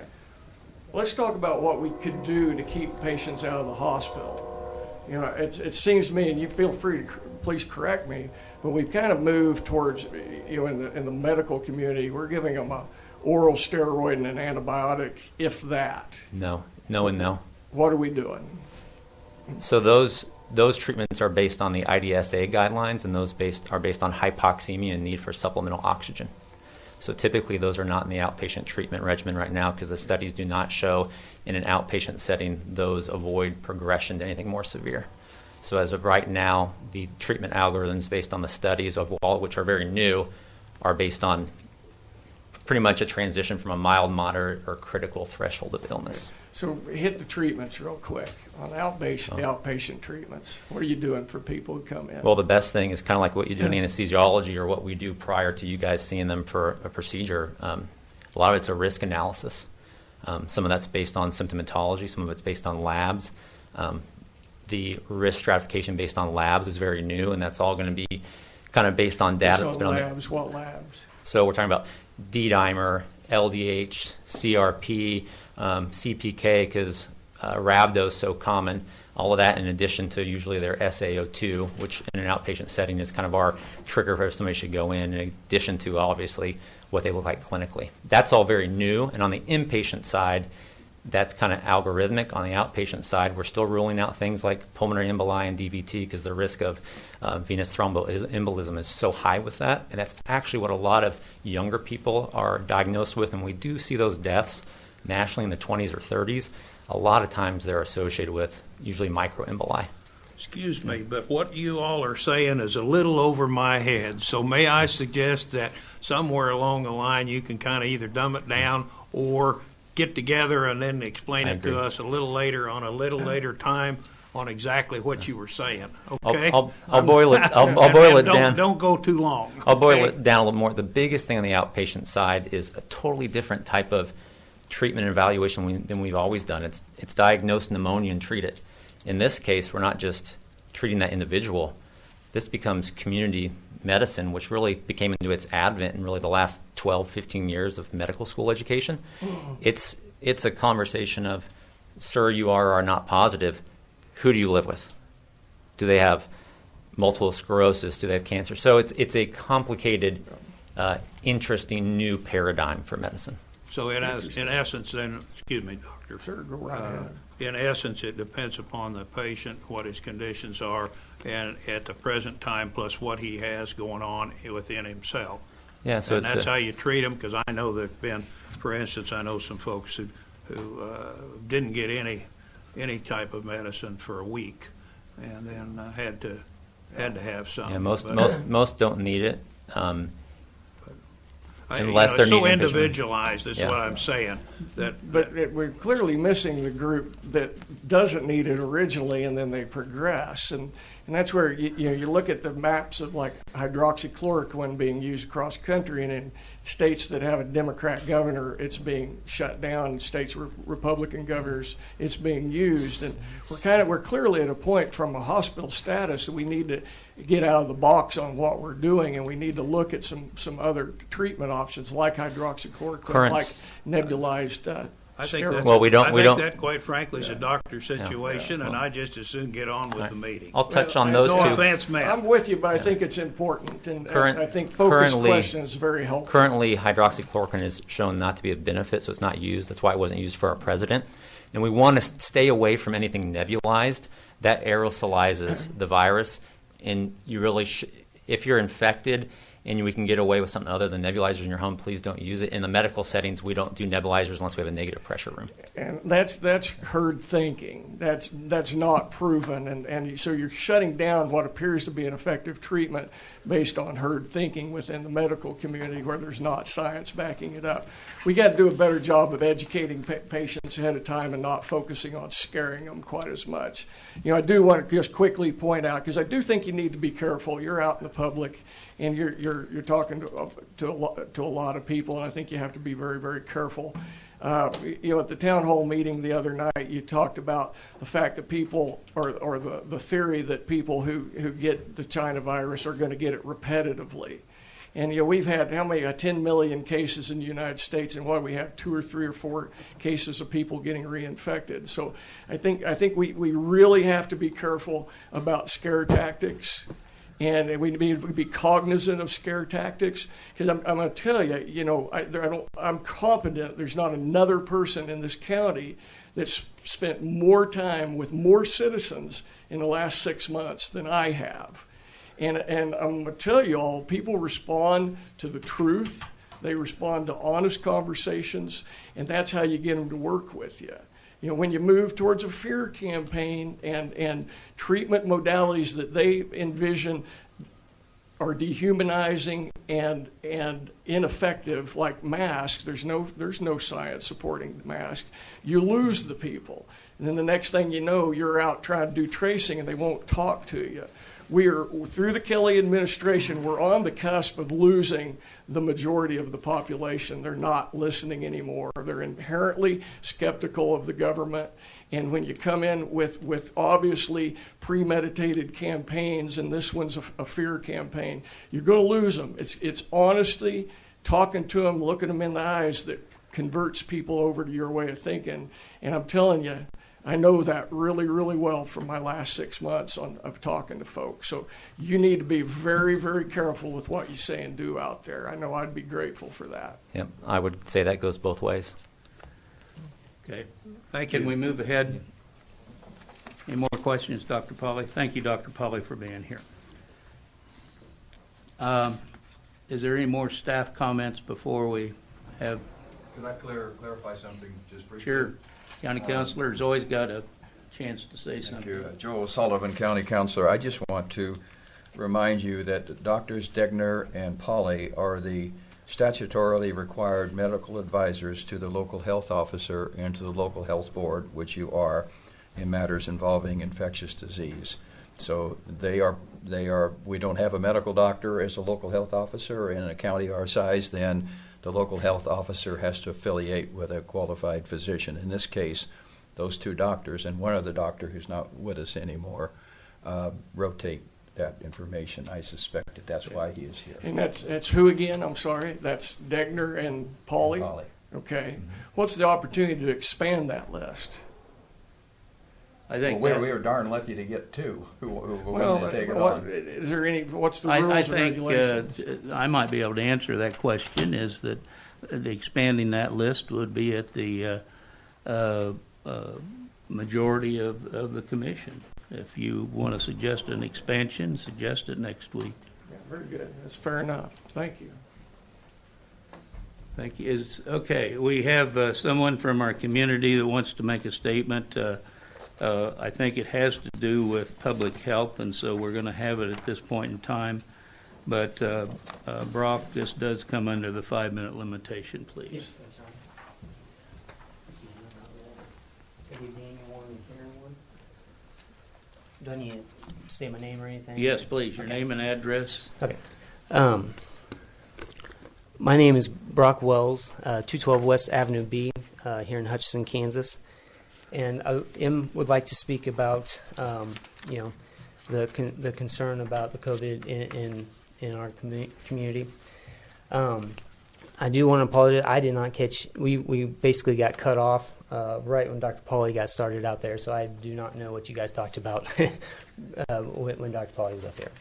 Let's talk about what we could do to keep patients out of the hospital. You know, it seems to me, and you feel free to please correct me, but we've kind of moved towards, you know, in the medical community, we're giving them a oral steroid and an antibiotic, if that. No, and no. What are we doing? So those treatments are based on the IDSA guidelines, and those are based on hypoxemia and need for supplemental oxygen. So typically those are not in the outpatient treatment regimen right now because the studies do not show in an outpatient setting those avoid progression to anything more severe. So as of right now, the treatment algorithms based on the studies, of all which are very new, are based on pretty much a transition from a mild, moderate, or critical threshold of illness. So hit the treatments real quick on outpatient treatments. What are you doing for people who come in? Well, the best thing is kind of like what you do in anesthesiology or what we do prior to you guys seeing them for a procedure. A lot of it's a risk analysis. Some of that's based on symptomatology. Some of it's based on labs. The risk stratification based on labs is very new, and that's all going to be kind of based on data that's been labs, what labs? So we're talking about D-dimer, LDH, CRP, CPK, because rhabdo is so common. All of that in addition to usually their SaO2, which in an outpatient setting is kind of our trigger for somebody should go in addition to obviously what they look like clinically. That's all very new. And on the inpatient side, that's kind of algorithmic. On the outpatient side, we're still ruling out things like pulmonary emboli and DVT because the risk of venous thromboembolism is so high with that. And that's actually what a lot of younger people are diagnosed with. And we do see those deaths nationally in the 20s or 30s. A lot of times they're associated with usually microemboli. Excuse me, but what you all are saying is a little over my head. So may I suggest that somewhere along the line you can kind of either dumb it down or get together and then explain it to us a little later on a little later time? on exactly what you were saying. Okay, I'll boil it. I'll boil it down. Don't go too long. I'll boil okay? it down a little more. The biggest thing on the outpatient side is a totally different type of treatment and evaluation than we've always done. It's diagnose pneumonia and treat it. In this case, we're not just treating that individual. This becomes community medicine, which really became into its advent in really the last 12, 15 years of medical school education. It's a conversation of, sir, you are or are not positive. Who do you live with? Do they have multiple sclerosis? Do they have cancer? So it's a complicated, interesting new paradigm for medicine. So in essence, then, excuse me, doctor. Sure, go right ahead. In essence, it depends upon the patient, what his conditions are, and at the present time, plus what he has going on within himself. Yeah, so and that's how you treat them. Because I know there've been, for instance, I know some folks who didn't get any type of medicine for a week, and then had to have some. Yeah, most don't need it. Unless it's they're so needing individualized, is Yeah. what I'm saying. We're clearly missing the group that doesn't need it originally, and then they progress. And that's where you look at the maps of like hydroxychloroquine being used across country, and in states that have a Democrat governor, it's being shut down. In states with Republican governors, it's being used. And we're clearly at a point from a hospital status that we need to get out of the box on what we're doing, and we need to look at some other treatment options like hydroxychloroquine, like nebulized I think steroids. that, Well, we don't- I we think don't- that, quite frankly, is a doctor's situation, and I just as soon get on with Right. the meeting. I'll touch Well, on those no two. offense, Matt. I'm with you, but I think it's important, and Current- I think focused currently- question is very helpful. Currently, hydroxychloroquine is shown not to be of benefit, so it's not used. That's why it wasn't used for our president. And we want to stay away from anything nebulized. That aerosolizes the virus, and you really if you're infected and we can get away with something other than nebulizers in your home, please don't use it. In the medical settings, we don't do nebulizers unless we have a negative pressure room. And that's herd thinking. That's not proven, and so you're shutting down what appears to be an effective treatment based on herd thinking within the medical community where there's not science backing it up. We got to do a better job of educating patients ahead of time and not focusing on scaring them quite as much. I do want to just quickly point out, because I do think you need to be careful. You're out in the public, and you're talking to a lot of people, and I think you have to be very, very careful. At the town hall meeting the other night, you talked about the fact that people, or the theory that people who get the China virus are going to get it repetitively. And we've had 10 million cases in the United States, and we have 2 or 3 or 4 cases of people getting reinfected. So I think we really have to be careful about scare tactics. And we need to be cognizant of scare tactics, because I'm going to tell you, I'm confident there's not another person in this county that's spent more time with more citizens in the last 6 months than I have. And I'm going to tell you all, people respond to the truth. They respond to honest conversations, and that's how you get them to work with you. When you move towards a fear campaign and treatment modalities that they envision are dehumanizing and ineffective, like masks, there's no science supporting masks, you lose the people. And then the next thing you know, you're out trying to do tracing and they won't talk to you. Through the Kelly administration, we're on the cusp of losing the majority of the population. They're not listening anymore. They're inherently skeptical of the government. And when you come in with obviously premeditated campaigns, and this one's a fear campaign, you're going to lose them. It's honesty, talking to them, looking them in the eyes that converts people over to your way of thinking. And I'm telling you, I know that really, really well from my last 6 months of talking to folks. So you need to be very, very careful with what you say and do out there. I know I'd be grateful for that. Yep, I would say that goes both ways. Okay, thank you. Can we move ahead? Any more questions, Dr. Polly? Thank you, Dr. Polly, for being here. Is there any more staff comments before we have? Could I clarify something just briefly? Sure. County Councilor's always got a chance to say something. Thank you. Joel Sullivan, County Councilor. I just want to remind you that Drs. Degner and Polly are the statutorily required medical advisors to the local health officer and to the local health board, which you are. in matters involving infectious disease. So we don't have a medical doctor as a local health officer. In a county our size, then the local health officer has to affiliate with a qualified physician. In this case, those two doctors and one other doctor who's not with us anymore rotate that information. I suspect that's why he is here. And that's who again? I'm sorry. That's Degner and Pauley? Polly. Okay. What's the opportunity to expand that list? I think Well, that- we were darn lucky to get two who Well, wanted to take it what, on. is there any, what's the I rules and think regulations? I might be able to answer that question, is that expanding that list would be at the majority of the commission. If you want to suggest an expansion, suggest it next week. Yeah, very good. That's fair enough. Thank you. Thank you. Okay, we have someone from our community that wants to make a statement. I think it has to do with public health, and so we're going to have it at this point in time. But Brock, this does come under the 5-minute limitation, please. Yes, that's right. Do I need to state my name or anything? Yes, please, your name and address. Okay. My name is Brock Wells, 212 West Avenue B, here in Hutchinson, Kansas. And I would like to speak about, the concern about the COVID in our community. I do want to apologize. I did not catch. We basically got cut off right when Dr. Pauly got started out there, so I do not know what you guys talked about when Dr. Pauly was up there.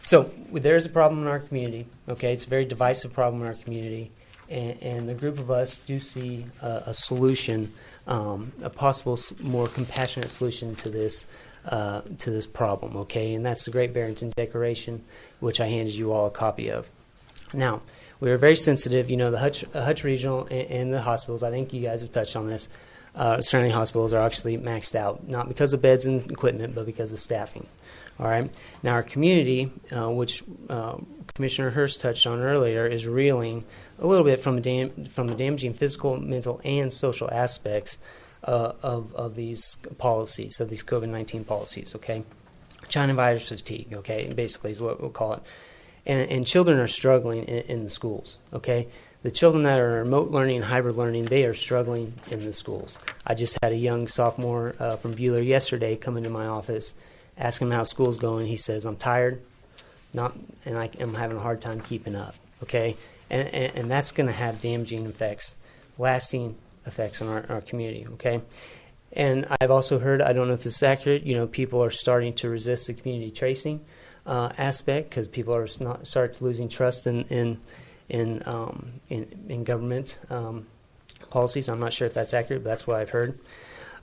So there's a problem in our community. Okay, it's a very divisive problem in our community, and the group of us do see a solution, a possible more compassionate solution to this problem. Okay, and that's the Great Barrington Declaration, which I handed you all a copy of. Now, we are very sensitive. The Hutch Regional and the hospitals, I think you guys have touched on this, surrounding hospitals are actually maxed out, not because of beds and equipment, but because of staffing. All right. Now, our community, which Commissioner Hurst touched on earlier, is reeling a little bit from the damaging physical, mental, and social aspects of these policies, of these COVID-19 policies. Okay, China virus fatigue. Okay, basically is what we'll call it. And children are struggling in the schools, okay? The children that are remote learning and hybrid learning, they are struggling in the schools. I just had a young sophomore from Bueller yesterday come into my office, ask him how school's going. He says, I'm tired, and I'm having a hard time keeping up, okay? And that's going to have damaging effects, lasting effects on our community, okay? And I've also heard, I don't know if this is accurate, people are starting to resist the community tracing aspect because people are start losing trust in government policies. I'm not sure if that's accurate, but that's what I've heard.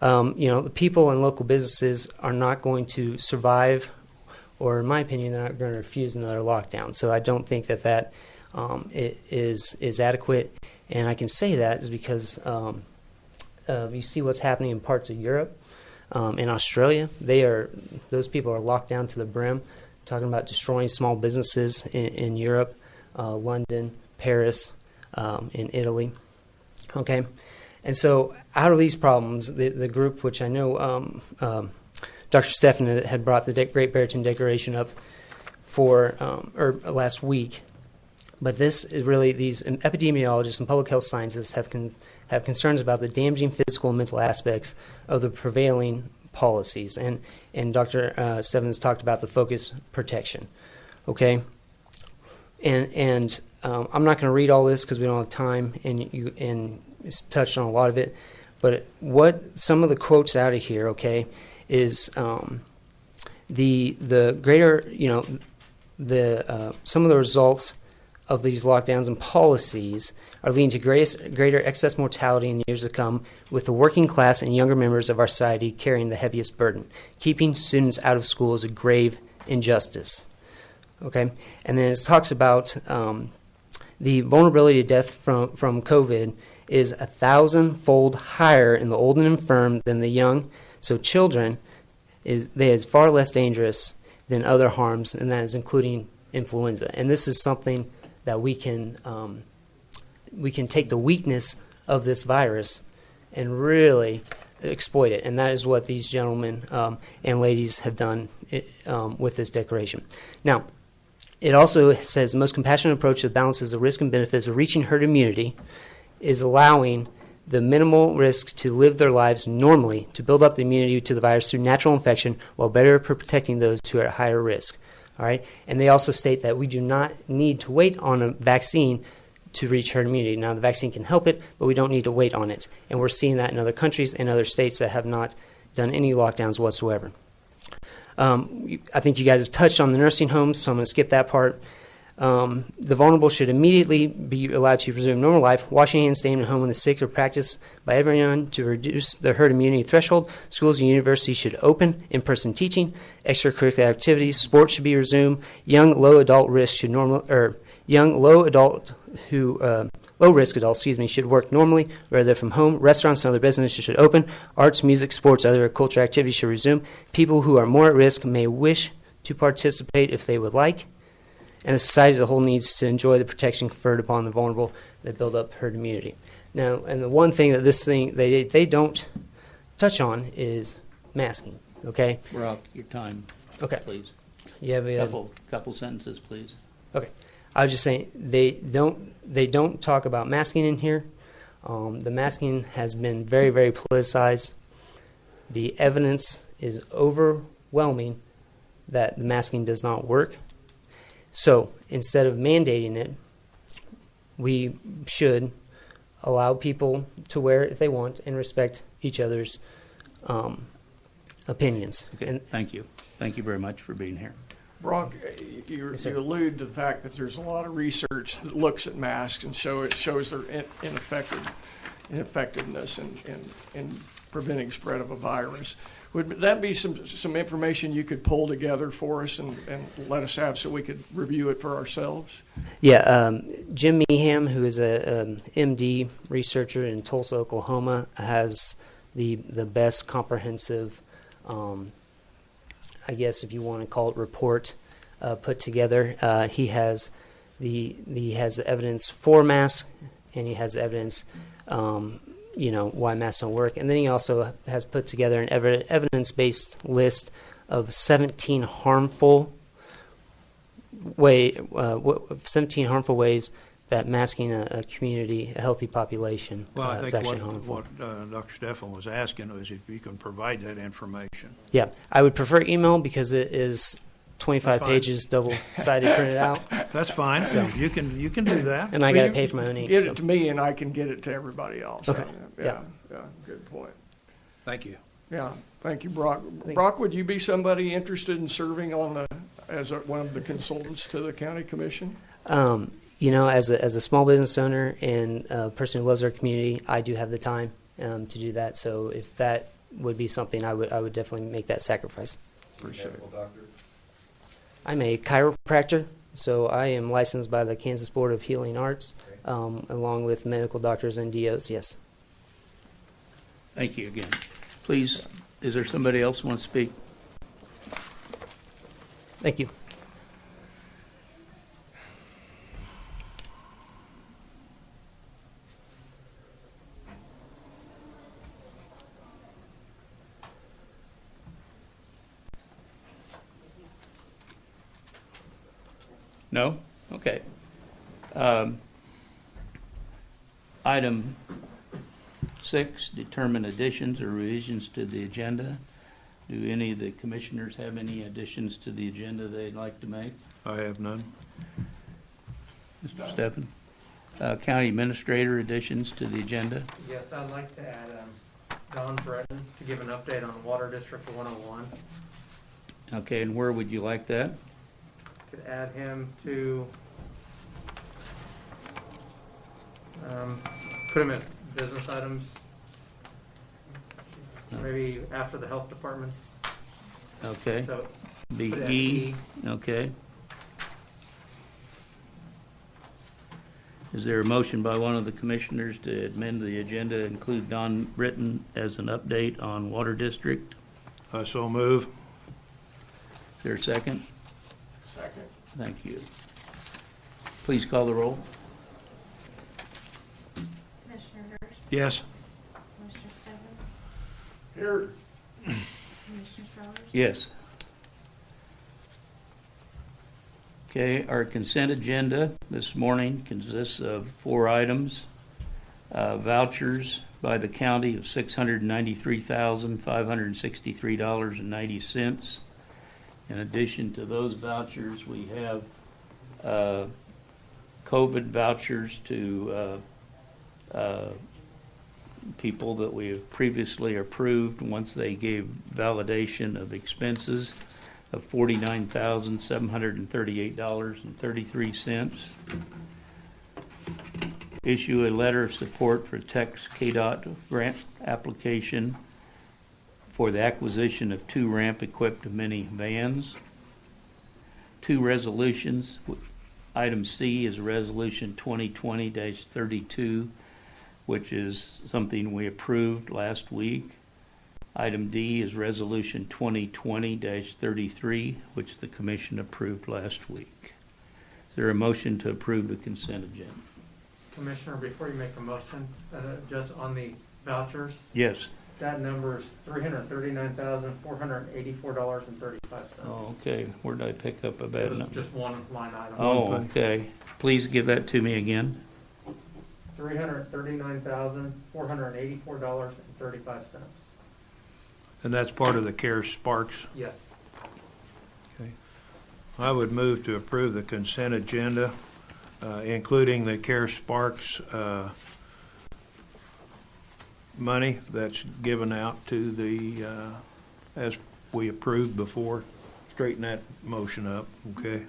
The people and local businesses are not going to survive, or in my opinion, they're not going to refuse another lockdown. So I don't think that is adequate. And I can say that is because you see what's happening in parts of Europe, in Australia. Those people are locked down to the brim. Talking about destroying small businesses in Europe, London, Paris, in Italy. Okay, and so out of these problems, the group, which I know Dr. Stephan had brought the Great Barrington Declaration up for last week, but this is really these epidemiologists and public health scientists have concerns about the damaging physical and mental aspects of the prevailing policies, and Dr. Stevens talked about the focus protection, okay, and I'm not going to read all this because we don't have time, and it's touched on a lot of it, but what some of the quotes out of here, okay, is the greater, some of the results of these lockdowns and policies are leading to greater excess mortality in the years to come, with the working class and younger members of our society carrying the heaviest burden. Keeping students out of school is a grave injustice. Okay, and then it talks about the vulnerability to death from COVID is 1,000-fold higher in the old and infirm than the young. So children is far less dangerous than other harms, and that is including influenza. And this is something that we can take the weakness of this virus and really exploit it. And that is what these gentlemen and ladies have done with this declaration. Now, it also says the most compassionate approach that balances the risk and benefits of reaching herd immunity is allowing the minimal risk to live their lives normally to build up the immunity to the virus through natural infection while better protecting those who are at higher risk. All right? And they also state that we do not need to wait on a vaccine to reach herd immunity. Now, the vaccine can help it, but we don't need to wait on it. And we're seeing that in other countries and other states that have not done any lockdowns whatsoever. I think you guys have touched on the nursing homes, so I'm going to skip that part. The vulnerable should immediately be allowed to resume normal life. Washing hands, staying at home when the sick are practiced by everyone to reduce the herd immunity threshold. Schools and universities should open in-person teaching. Extracurricular activities, sports should be resumed. Low risk adults, should work normally rather from home. Restaurants and other businesses should open. Arts, music, sports, other cultural activities should resume. People who are more at risk may wish to participate if they would like. And the society as a whole needs to enjoy the protection conferred upon the vulnerable that build up herd immunity. Now, and the one thing that they don't touch on is masking. Okay. Brock, your time. Okay. Please. You have a couple sentences, please. Okay. I was just saying they don't talk about masking in here. The masking has been very, very politicized. The evidence is overwhelming that the masking does not work. So instead of mandating it, we should allow people to wear it if they want and respect each other's opinions. Okay. And Thank you. Thank you very much for being here. Brock, you allude to the fact that there's a lot of research that looks at masks and shows their ineffectiveness in preventing spread of a virus. Would that be some information you could pull together for us and let us have so we could review it for ourselves? Yeah, Jim Meehan, who is a MD researcher in Tulsa, Oklahoma, has the best comprehensive, I guess if you want to call it, report put together. He has evidence for masks, and he has evidence. Why masks don't work. And then he also has put together an evidence-based list of 17 harmful ways that masking a community, a healthy population, Well, I is think actually harmful. what Dr. Stefan was asking was if you can provide that information. Yeah, I would prefer email because it is 25 That's fine. pages, double-sided printed out. That's fine. So- You can do that. And I got to pay for my own ink. Get so. it to me, and I can get it to everybody else. Okay. Yeah, good point. Thank you. Yeah, thank you, Brock. Brock, would you be somebody interested in serving as one of the consultants to the county commission? As a small business owner and a person who loves our community, I do have the time to do that. So if that would be something, I would definitely make that sacrifice. Appreciate it. I'm a chiropractor, so I am licensed by the Kansas Board of Healing Arts, along with medical doctors and DOs. Yes. Thank you again. Please, is there somebody else who wants to speak? Thank you. No? Okay. Item 6, determine additions or revisions to the agenda. Do any of the commissioners have any additions to the agenda they'd like to make? I have none. Mr. Steffen? County administrator additions to the agenda? Yes, I'd like to add Don Breton to give an update on Water District 101. Okay, and where would you like that? Could add him to put him at business items, maybe after the health departments. Okay, So be put it at E, okay. Is there a motion by one of the commissioners to amend the agenda, include Don Britton as an update on Water District? I so move. Is there a second? Second. Thank you. Please call the roll. Commissioner Hurst, Yes. Commissioner Steffen, Here. Commissioner Sellers? Yes. Okay, our consent agenda this morning consists of 4 items. Vouchers by the county of $693,563.90. In addition to those vouchers, we have COVID vouchers to people that we have previously approved once they gave validation of expenses of $49,738.33. Issue a letter of support for Tex KDOT grant application for the acquisition of 2 ramp-equipped minivans. 2 resolutions. Item C is Resolution 2020-32, which is something we approved last week. Item D is Resolution 2020-33, which the Commission approved last week. Is there a motion to approve the consent agenda? Commissioner, before you make a motion, just on the vouchers, Yes. that number is $339,484.35. Oh, okay. Where did I pick up a bad It was number? just one line item. Oh, okay. Please give that to me again. $339,484.35. And that's part of the CARES Sparks. Yes. Okay. I would move to approve the consent agenda, including the CARES Sparks money that's given out to the, as we approved before. Straighten that motion up, okay?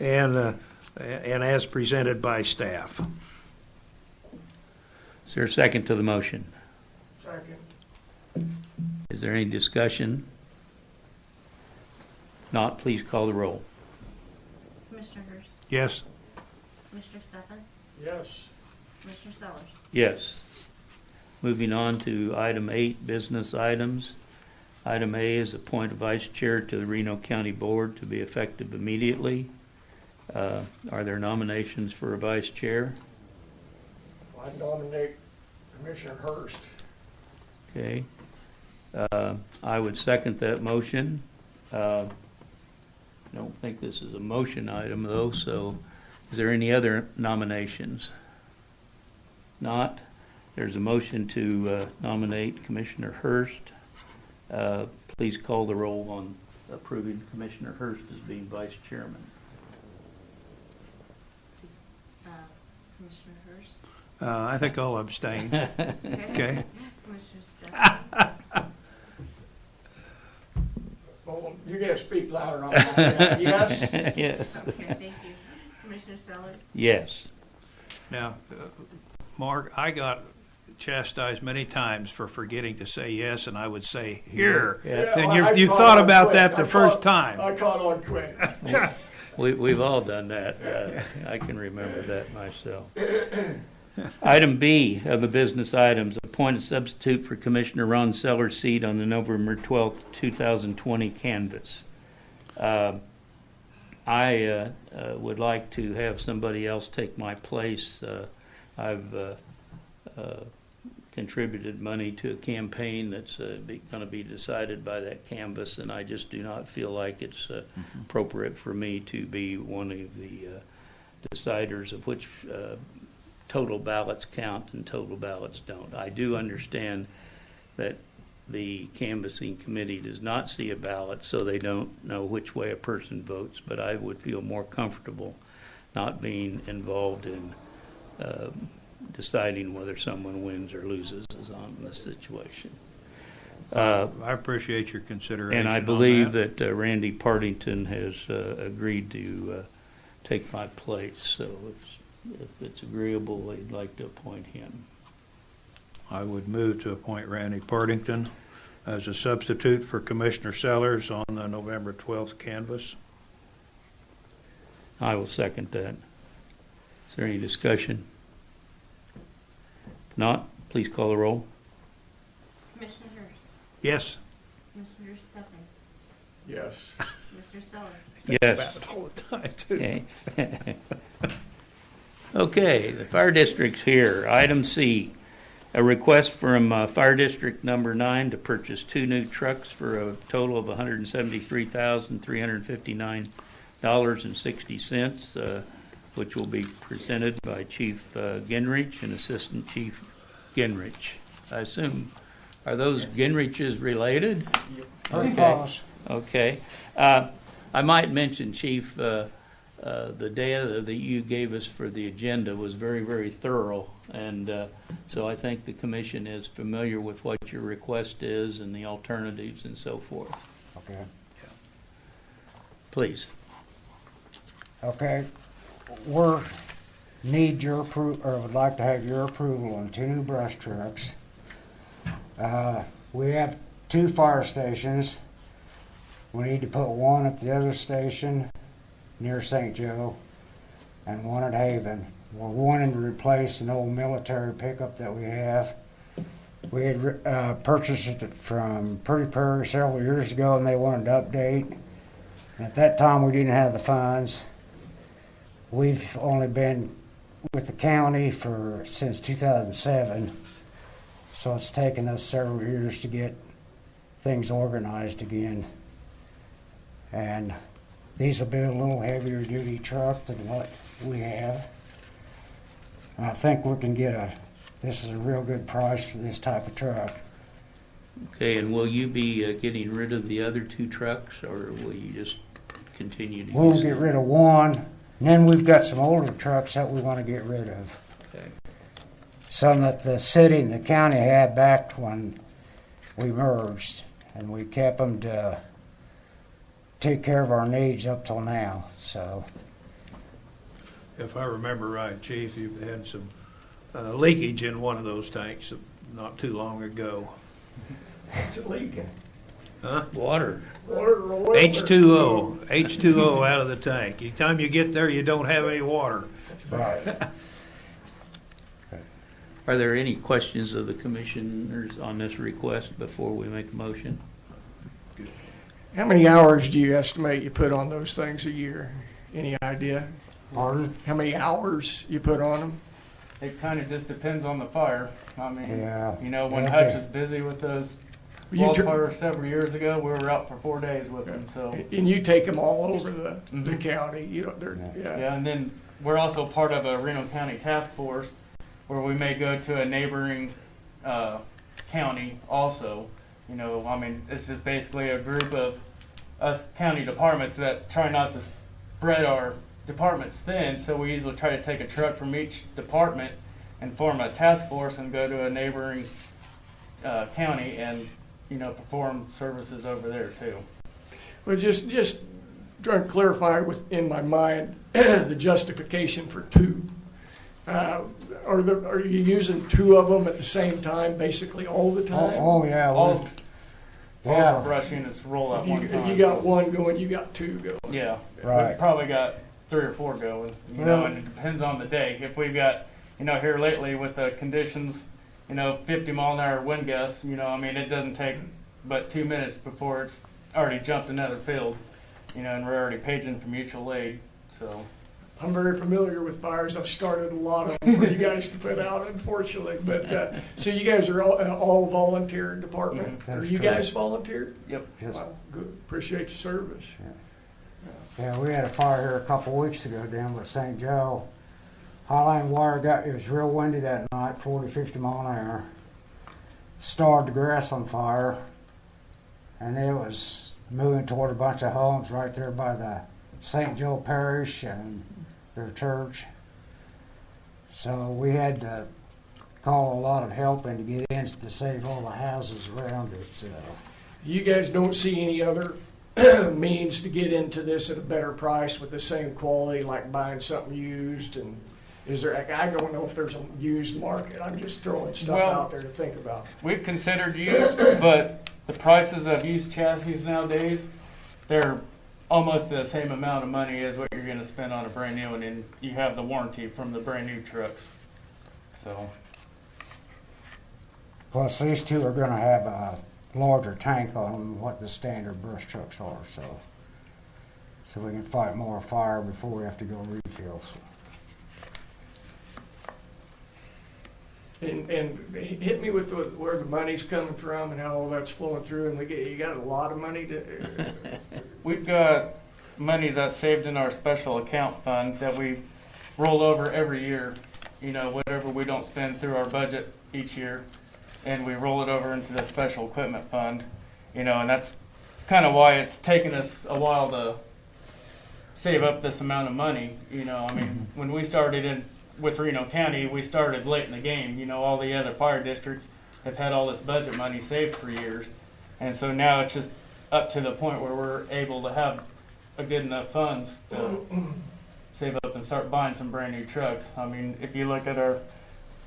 And as presented by staff. Is there a second to the motion? Second. Is there any discussion? Not, please call the roll. Commissioner Hurst? Yes. Commissioner Stefan? Yes. Commissioner Sellers? Yes. Moving on to item 8, business items. Item A is appoint a vice chair to the Reno County Board to be effective immediately. Are there nominations for a vice chair? I nominate Commissioner Hurst. Okay. I would second that motion. I don't think this is a motion item though, so is there any other nominations? Not. There's a motion to nominate Commissioner Hurst. Please call the roll on approving Commissioner Hurst as being vice chairman. Commissioner Hurst? I think I'll abstain. Okay. Commissioner Stefan? Well, you gotta speak louder on that. Yes? Yes. Okay, thank you. Commissioner Sellers? Yes. Now, Mark, I got chastised many times for forgetting to say yes, and I would say here. Yeah. And I you caught thought on about quick. that the I first caught- time. I caught on quick. We've all done that. I can remember that myself. Item B of the business items, appoint a substitute for Commissioner Ron Seller's seat on the November 12th, 2020 canvass. I would like to have somebody else take my place. I've contributed money to a campaign that's going to be decided by that canvass, and I just do not feel like it's appropriate for me to be one of the deciders of which total ballots count and total ballots don't. I do understand that the canvassing committee does not see a ballot, so they don't know which way a person votes, but I would feel more comfortable not being involved in deciding whether someone wins or loses is on the situation. I appreciate your consideration. And I on believe that Randy Partington has agreed to take my place, so if it's agreeable, I'd like to appoint him. I would move to appoint Randy Partington as a substitute for Commissioner Sellers on the November 12th canvass. I will second that. Is there any discussion? If not, please call the roll. Commissioner Hurst? Yes. Commissioner Stefan? Yes. Commissioner Sellers? Yes. About it all the time, too. Okay. Okay, the fire district's here. Item C, A request from Fire District Number 9 to purchase 2 new trucks for a total of $173,359.60, which will be presented by Chief Ginrich and Assistant Chief Ginrich. I assume, are those Ginriches related? Okay. Okay. I might mention, Chief, the data that you gave us for the agenda was very, very thorough, and so I think the commission is familiar with what your request is and the alternatives and so forth. Okay. Please. Okay. Need your approval, or would like to have your approval on 2 new brush trucks. We have 2 fire stations. We need to put one at the other station near St. Joe and one at Haven. We're wanting to replace an old military pickup that we have. We had purchased it from Pretty Prairie several years ago, and they wanted to update. And at that time, we didn't have the funds. We've only been with the county since 2007, so it's taken us several years to get things organized again. And these will be a little heavier duty truck than what we have. And I think we can get this is a real good price for this type of truck. Okay, and will you be getting rid of the other 2 trucks, or will you just continue to We'll use get them? rid of one, and then we've got some older trucks that we want to get rid of. Okay. Some that the city and the county had back when we merged, and we kept them to take care of our needs up till now. So If I remember right, Chief, you had some leakage in one of those tanks not too long ago. What's it leaking? Huh? Water. H2O. H2O out of the tank. Each time you get there, you don't have any water. that's right. Are there any questions of the commissioners on this request before we make a motion? How many hours do you estimate you put on those things a year? Any idea? Pardon? How many hours you put on them? It kind of just depends on the fire. I mean, Yeah. you know, when Okay. Hutch was busy with those You tr- wildfires several years ago, we were out for 4 days with them, so. And you take them all over the Mhm. county. You don't. Yeah. Yeah, and then we're also part of a Reno County task force where we may go to a neighboring county also. You know, I mean, it's just basically a group of us county departments that try not to spread our departments thin, so we usually try to take a truck from each department and form a task force and go to a neighboring county and, you know, perform services over there too. Well, just trying to clarify in my mind the justification for 2. Are you using 2 of them at the same time, basically all the time? Oh yeah. All Yeah. the brush units roll at If one you, time. if you got one going, you got 2 going. Yeah, Right. we've probably got 3 or 4 going, you know, and it depends on the day. If we've got, you know, here lately with the conditions, you know, 50-mile-an-hour wind gusts, you know, I mean, it doesn't take but 2 minutes before it's already jumped another field, you know, and we're already paging for mutual aid, so. I'm very familiar with fires. I've started a lot of them for you guys to put out, unfortunately. But so you guys are all volunteer department. Mhm. Are That's you correct. guys volunteer? Yep. Yes. Wow, good. Appreciate your service. Yeah, we had a fire here a couple weeks ago down by St. Joe. Highline wire it was real windy that night, 40, 50 mile an hour. Started the grass on fire, and it was moving toward a bunch of homes right there by the St. Joe Parish and their church. So we had to call a lot of help in to get in to save all the houses around it. So You guys don't see any other means to get into this at a better price with the same quality, like buying something used? And is there? I don't know if there's a used market. I'm just throwing stuff Well, out there to think about. We've considered used, but the prices of used chassis nowadays, they're almost the same amount of money as what you're going to spend on a brand new one, and you have the warranty from the brand new trucks. So, plus these 2 are going to have a larger tank on them than what the standard brush trucks are. So we can fight more fire before we have to go refill. So. And hit me with where the money's coming from and how all that's flowing through. And you got a lot of money to. We've got money that's saved in our special account fund that we roll over every year. You know, whatever we don't spend through our budget each year, and we roll it over into the special equipment fund. You know, and that's kind of why it's taken us a while to save up this amount of money. You know, I mean, when we started with Reno County, we started late in the game. You know, all the other fire districts have had all this budget money saved for years. And so now it's just up to the point where we're able to have a good enough funds to save up and start buying some brand new trucks. I mean, if you look at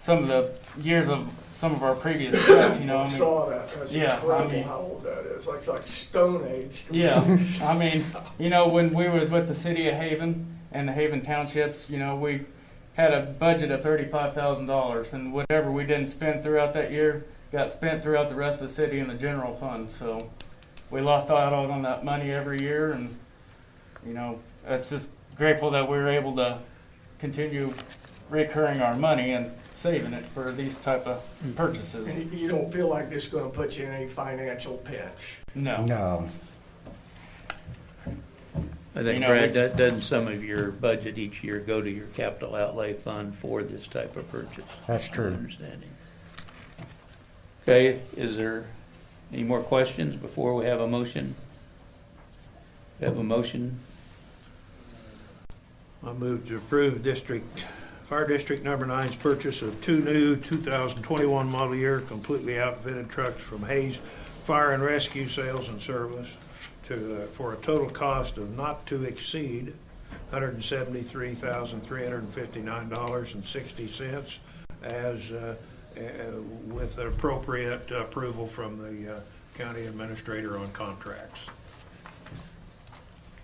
some of the years of some of our previous trucks, you know, I saw that. That's incredible how old that is. It's like Stone Age. Yeah, I mean, you know, when we was with the city of Haven and the Haven townships, you know, we had a budget of $35,000, and whatever we didn't spend throughout that year got spent throughout the rest of the city in the general fund. So we lost out on that money every year, and you know, it's just grateful that we were able to continue recurring our money and saving it for these type of purchases. You don't feel like this is going to put you in any financial pinch? No. No. I think, You know, Brad, doesn't some of your budget each year go to your capital outlay fund for this type of purchase? That's true. My understanding. Okay, is there any more questions before we have a motion? We have a motion? I move to approve Fire District Number 9's purchase of 2 new 2021 model year completely outfitted trucks from Hayes Fire and Rescue Sales and Service for a total cost of not to exceed $173,359.60 as with appropriate approval from the county administrator on contracts.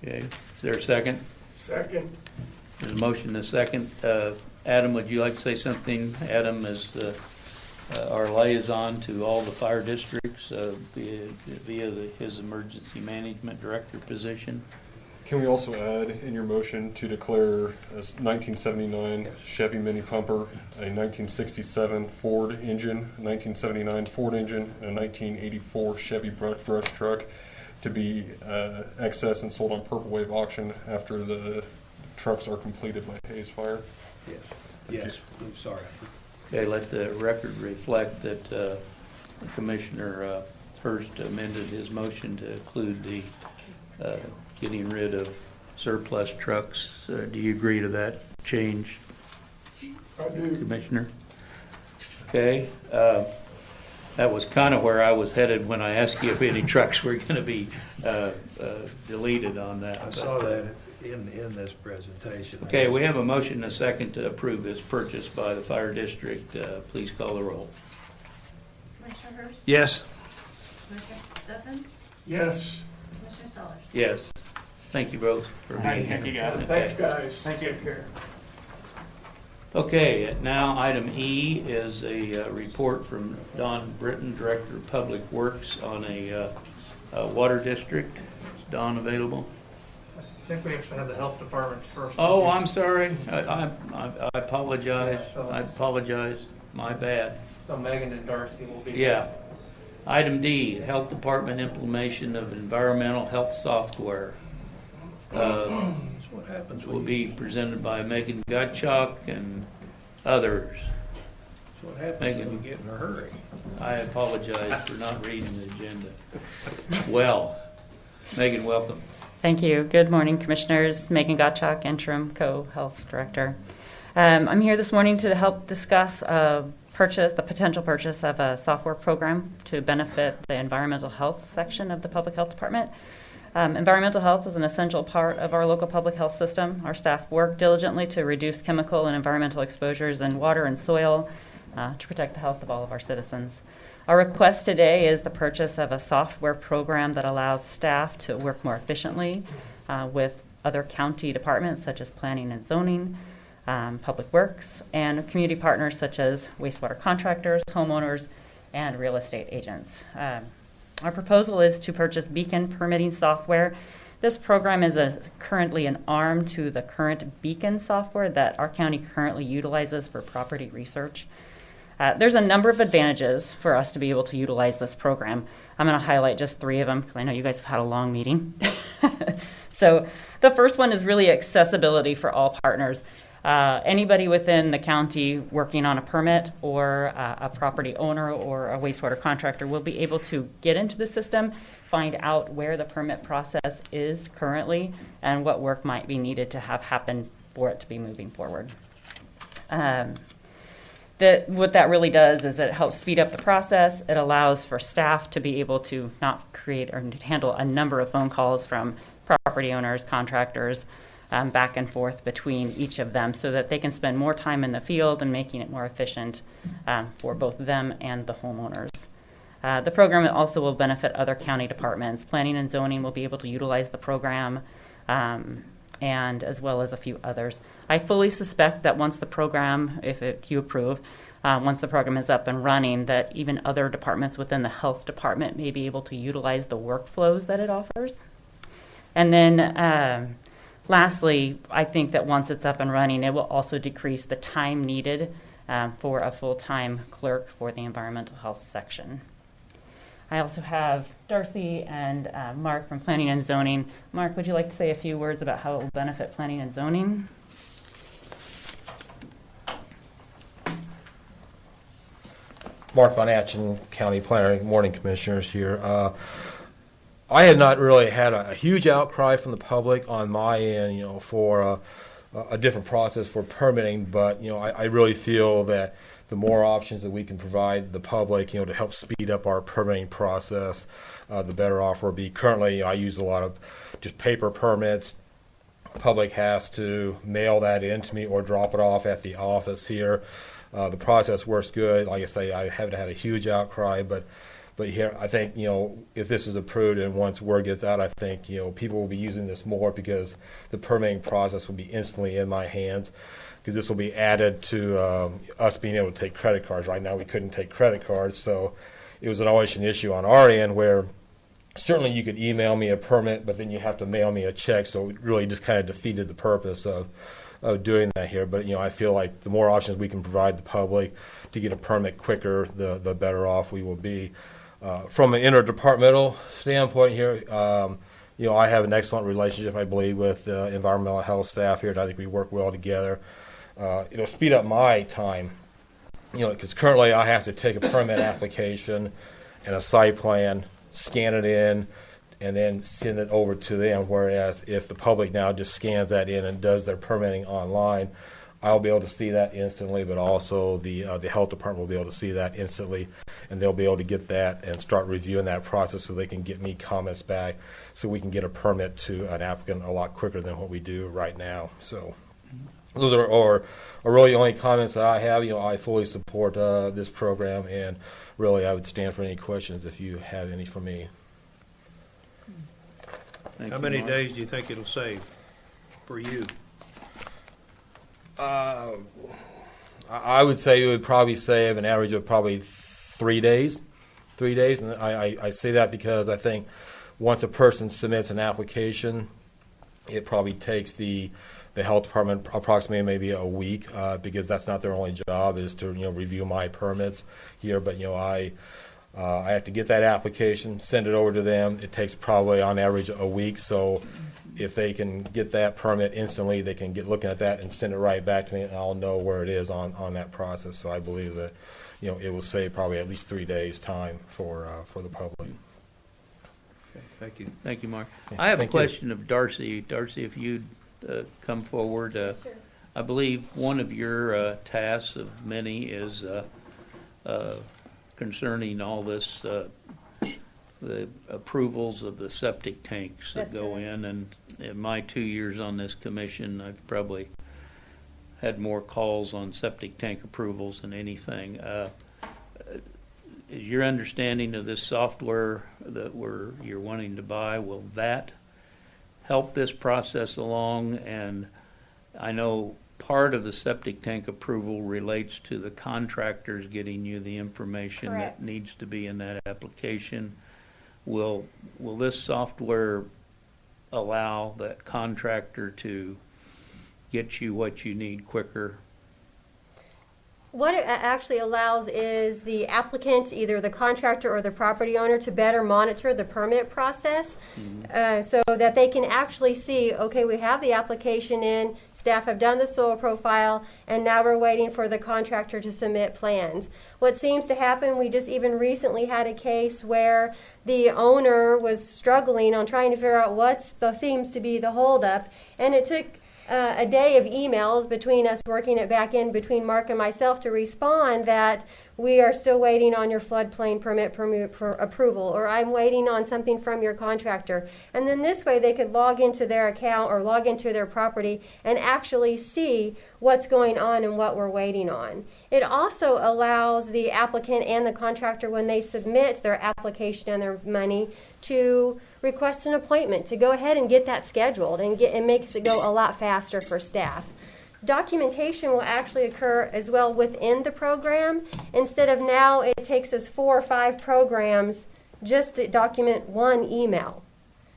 Okay, is there a second? Second. There's a motion and a second. Adam, would you like to say something? Adam is our liaison to all the fire districts via his emergency management director position. Can we also add in your motion to declare a 1979 Chevy Mini Pumper, a 1967 Ford engine, a 1979 Ford engine, and a 1984 Chevy brush truck to be excess and sold on Purple Wave auction after the trucks are completed by Hayes Fire? Yes. Yes. I'm sorry. Okay, let the record reflect that Commissioner Hurst amended his motion to include the getting rid of surplus trucks. Do you agree to that change? I do. Commissioner? Okay. That was kind of where I was headed when I asked you if any trucks were going to be deleted on that. I saw that in this presentation. Okay, we have a motion and a second to approve this purchase by the fire district. Please call the roll. Commissioner Hurst? Yes. Commissioner Stefan? Yes. Commissioner Sellers? Yes. Thank you both for being here. Thank you, guys. Thanks, guys. Thank you. Okay, now item E is a report from Don Britton, Director of Public Works, on a water district. Is Don available? I think we actually have the health department first. Oh, I'm sorry. I apologize. I apologize. My bad. So Megan and Darcy will be. Yeah. Item D, Health Department implementation of environmental health software. What happens Will be presented by Megan Gottschalk and others. What happens when you get in a hurry? I apologize for not reading the agenda. Well, Megan, welcome. Thank you. Good morning, Commissioners. Megan Gottschalk, Interim Co-Health Director. I'm here this morning to help discuss the potential purchase of a software program to benefit the environmental health section of the Public Health Department. Environmental health is an essential part of our local public health system. Our staff work diligently to reduce chemical and environmental exposures in water and soil to protect the health of all of our citizens. Our request today is the purchase of a software program that allows staff to work more efficiently with other county departments such as planning and zoning, public works, and community partners such as wastewater contractors, homeowners, and real estate agents. Our proposal is to purchase Beacon permitting software. This program is currently an arm to the current Beacon software that our county currently utilizes for property research. There's a number of advantages for us to be able to utilize this program. I'm going to highlight just 3 of them because I know you guys have had a long meeting. So the first one is really accessibility for all partners. Anybody within the county working on a permit or a property owner or a wastewater contractor will be able to get into the system, find out where the permit process is currently, and what work might be needed to have happen for it to be moving forward. What that really does is it helps speed up the process. It allows for staff to be able to not create or handle a number of phone calls from property owners, contractors, back and forth between each of them so that they can spend more time in the field and making it more efficient for both them and the homeowners. The program also will benefit other county departments. Planning and zoning will be able to utilize the program, and as well as a few others. I fully suspect that once the program, if you approve, once the program is up and running, that even other departments within the health department may be able to utilize the workflows that it offers. And then lastly, I think that once it's up and running, it will also decrease the time needed for a full-time clerk for the environmental health section. I also have Darcy and Mark from Planning and Zoning. Mark, would you like to say a few words about how it will benefit Planning and Zoning? Mark Von Atchen, County Planner. Good morning, Commissioners here. I have not really had a huge outcry from the public on my end, for a different process for permitting, but, I really feel that the more options that we can provide the public, to help speed up our permitting process, the better off we'll be. Currently, I use a lot of just paper permits. The public has to mail that in to me or drop it off at the office here. The process works good. Like I say, I haven't had a huge outcry, but here, I think, if this is approved and once word gets out, I think, people will be using this more because the permitting process will be instantly in my hands, because this will be added to us being able to take credit cards. Right now, we couldn't take credit cards, so it was always an issue on our end where certainly you could email me a permit, but then you have to mail me a check, so it really just kind of defeated the purpose of doing that here. But, I feel like the more options we can provide the public to get a permit quicker, the better off we will be. From an interdepartmental standpoint here, I have an excellent relationship, I believe, with environmental health staff here, and I think we work well together. It'll speed up my time, because currently I have to take a permit application and a site plan, scan it in, and then send it over to them, whereas if the public now just scans that in and does their permitting online, I'll be able to see that instantly, but also the health department will be able to see that instantly, and they'll be able to get that and start reviewing that process so they can get me comments back so we can get a permit to an applicant a lot quicker than what we do right now. So those are really only comments that I have. I fully support this program, and really I would stand for any questions if you have any for me. How many days do you think it'll save for you? I would say it would probably save an average of probably 3 days. 3 days, and I say that because I think once a person submits an application, it probably takes the health department approximately maybe a week, because that's not their only job, is to review my permits here. But I have to get that application, send it over to them. It takes probably on average a week. So if they can get that permit instantly, they can get looking at that and send it right back to me, and I'll know where it is on that process. So I believe that it will save probably at least 3 days time for the public. Okay, thank you, Mark. Yeah, I have a thank you. question of Darcy. Darcy, if you'd come forward. I believe one of your tasks of many is concerning all this, the approvals of the septic tanks that That's go correct. in. And in my 2 years on this commission, I've probably had more calls on septic tank approvals than anything. Is your understanding of this software that you're wanting to buy, will that help this process along? And I know part of the septic tank approval relates to the contractors getting you the information Correct. that needs to be in that application. Will this software allow that contractor to get you what you need quicker? What it actually allows is the applicant, either the contractor or the property owner, to better monitor the permit process so that they can actually see, okay, we have the application in, staff have done the soil profile, and now we're waiting for the contractor to submit plans. What seems to happen, we just even recently had a case where the owner was struggling on trying to figure out what seems to be the holdup, and it took a day of emails between us working it back in between Mark and myself to respond that we are still waiting on your floodplain permit approval, or I'm waiting on something from your contractor. And then this way they could log into their account or log into their property and actually see what's going on and what we're waiting on. It also allows the applicant and the contractor, when they submit their application and their money, to request an appointment to go ahead and get that scheduled, and makes it go a lot faster for staff. Documentation will actually occur as well within the program. Instead of now it takes us 4 or 5 programs just to document one email.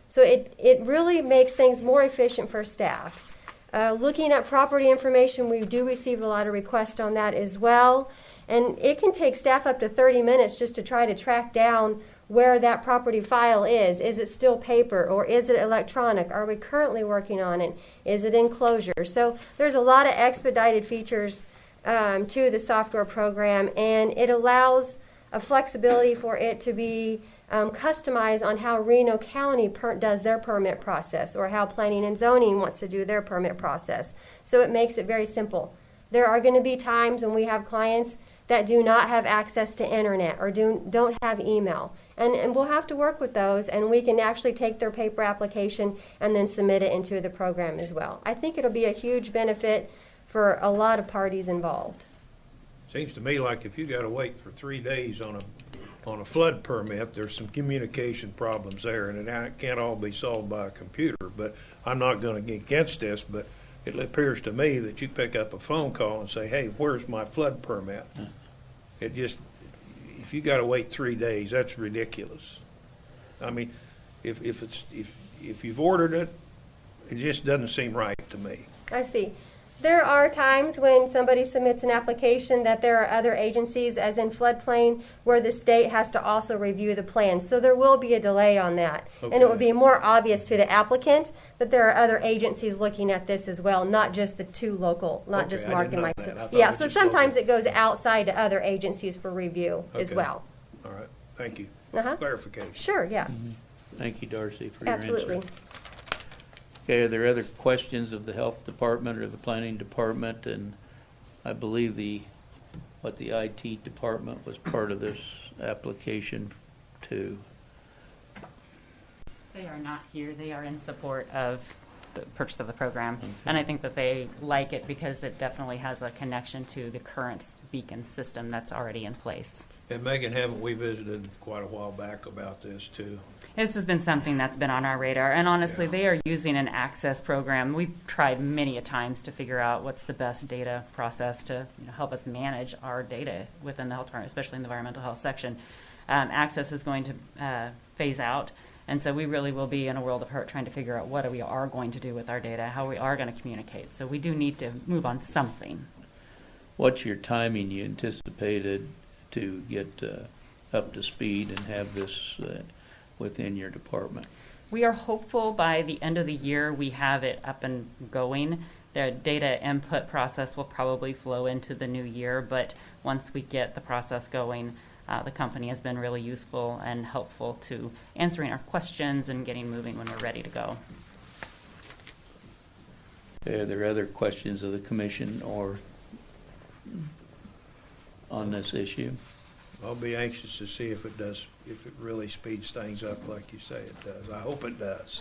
So it really makes things more efficient for staff. Looking at property information, we do receive a lot of requests on that as well. And it can take staff up to 30 minutes just to try to track down where that property file is. Is it still paper or is it electronic? Are we currently working on it? Is it in closure? So there's a lot of expedited features to the software program, and it allows a flexibility for it to be customized on how Reno County does their permit process, or how Planning and Zoning wants to do their permit process. So it makes it very simple. There are going to be times when we have clients that do not have access to internet or don't have email. And we'll have to work with those, and we can actually take their paper application and then submit it into the program as well. I think it'll be a huge benefit for a lot of parties involved. Seems to me like if you got to wait for 3 days on a flood permit, there's some communication problems there, and it can't all be solved by a computer. But I'm not going to get against this, but it appears to me that you pick up a phone call and say, hey, where's my flood permit? It just, if you got to wait 3 days, that's ridiculous. I mean, if you've ordered it, it just doesn't seem right to me. I see. There are times when somebody submits an application that there are other agencies, as in floodplain, where the state has to also review the plan. So there will be a delay on that. Okay. And it will be more obvious to the applicant that there are other agencies looking at this as well, not just the 2 local, not just Mark and myself. Yeah, so sometimes it goes outside to other agencies for review as well. All right. Thank you. Clarification. Sure, yeah. Thank you, Darcy, for your Absolutely. answer. Okay, are there other questions of the health department or the planning department? And I believe the IT department was part of this application too. They are not here. They are in support of the purchase of the program. Okay. And I think that they like it because it definitely has a connection to the current beacon system that's already in place. And Megan, haven't we visited quite a while back about this too? This has been something that's been on our radar, and honestly, they are using an access program. We've tried many a times to figure out what's the best data process to help us manage our data within the health department, especially in the environmental health section. Access is going to phase out, and so we really will be in a world of hurt trying to figure out what we are going to do with our data, how we are going to communicate. So we do need to move on something. What's your timing you anticipated to get up to speed and have this within your department? We are hopeful by the end of the year we have it up and going. The data input process will probably flow into the new year, but once we get the process going, the company has been really useful and helpful to answering our questions and getting moving when we're ready to go. Are there other questions of the commission or on this issue? I'll be anxious to see if it does, if it really speeds things up like you say it does. I hope it does.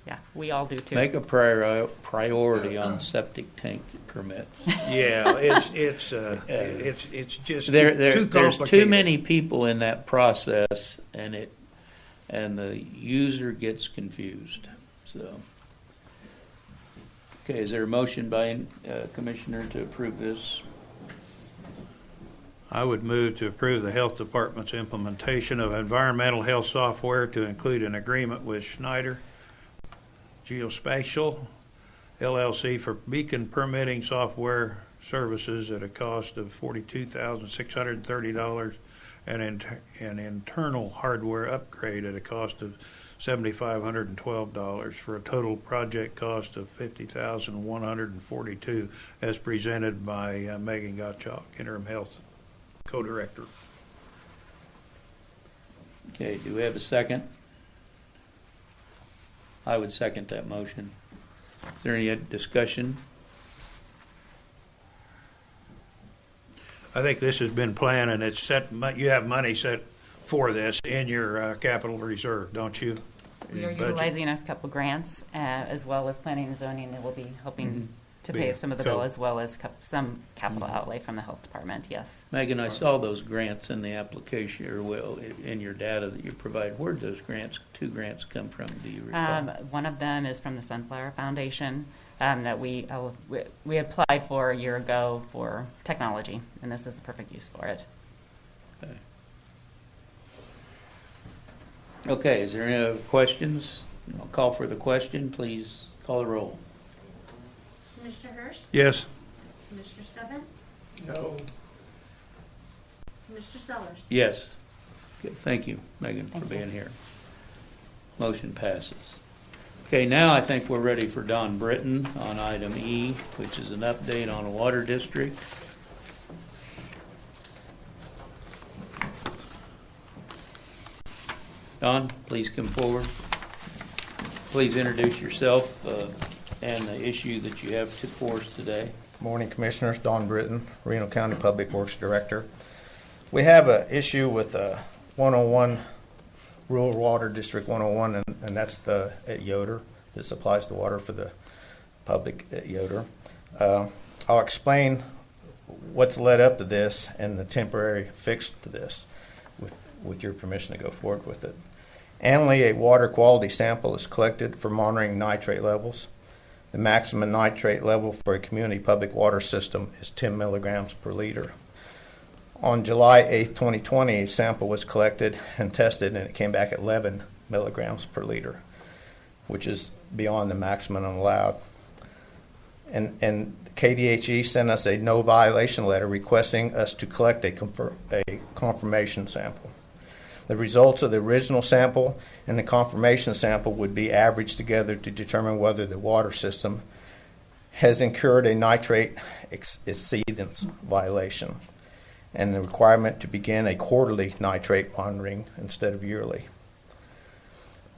Yeah, we all do too. Make a priority on septic tank permits. Yeah, it's just too complicated. There's too many people in that process, and the user gets confused. So, okay, is there a motion by Commissioner to approve this? I would move to approve the Health Department's implementation of environmental health software to include an agreement with Schneider Geospatial LLC for beacon permitting software services at a cost of $42,630 and an internal hardware upgrade at a cost of $7,512 for a total project cost of $50,142 as presented by Megan Gottschalk, Interim Health Co-Director. Okay, do we have a second? I would second that motion. Is there any discussion? I think this has been planned, and it's set. You have money set for this in your capital reserve, don't you? We are utilizing a couple grants, as well as planning and zoning, that will be helping to pay some of the bill, as well as some capital outlay from the health department. Yes. Megan, I saw those grants in the application, or well, in your data that you provide. Where did those two grants come from? Do you recall? One of them is from the Sunflower Foundation that we applied for a year ago for technology, and this is the perfect use for it. Okay. Okay, is there any other questions? I'll call for the question. Please call the roll. Commissioner Hurst? Yes. Commissioner Stefan? No. Commissioner Sellers? Yes. Okay, thank you, Megan, Thank for you. being here. Motion passes. Okay, now I think we're ready for Don Britton on item E, which is an update on a water district. Don, please come forward. Please introduce yourself and the issue that you have for us today. Morning, Commissioners. Don Britton, Reno County Public Works Director. We have an issue with 101, Rural Water District 101, and that's at Yoder that supplies the water for the public at Yoder. I'll explain what's led up to this and the temporary fix to this with your permission to go forward with it. Annually, a water quality sample is collected for monitoring nitrate levels. The maximum nitrate level for a community public water system is 10 milligrams per liter. On July 8, 2020, a sample was collected and tested, and it came back at 11 milligrams per liter, which is beyond the maximum allowed. And KDHE sent us a no violation letter requesting us to collect a confirmation sample. The results of the original sample and the confirmation sample would be averaged together to determine whether the water system has incurred a nitrate exceedance violation and the requirement to begin a quarterly nitrate monitoring instead of yearly.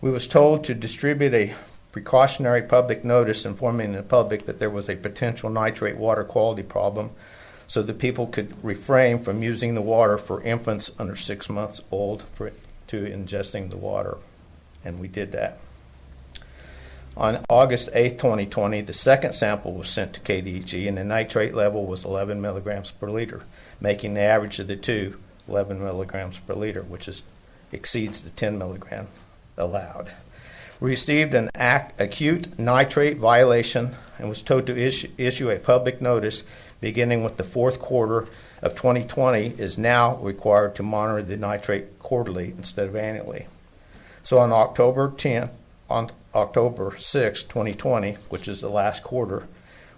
We was told to distribute a precautionary public notice informing the public that there was a potential nitrate water quality problem so that people could refrain from using the water for infants under 6 months old to ingesting the water, and we did that. On August 8, 2020, the second sample was sent to KDHE, and the nitrate level was 11 milligrams per liter, making the average of the two 11 milligrams per liter, which exceeds the 10 milligram allowed. We received an acute nitrate violation and was told to issue a public notice beginning with the fourth quarter of 2020 is now required to monitor the nitrate quarterly instead of annually. So on October 6, 2020, which is the last quarter,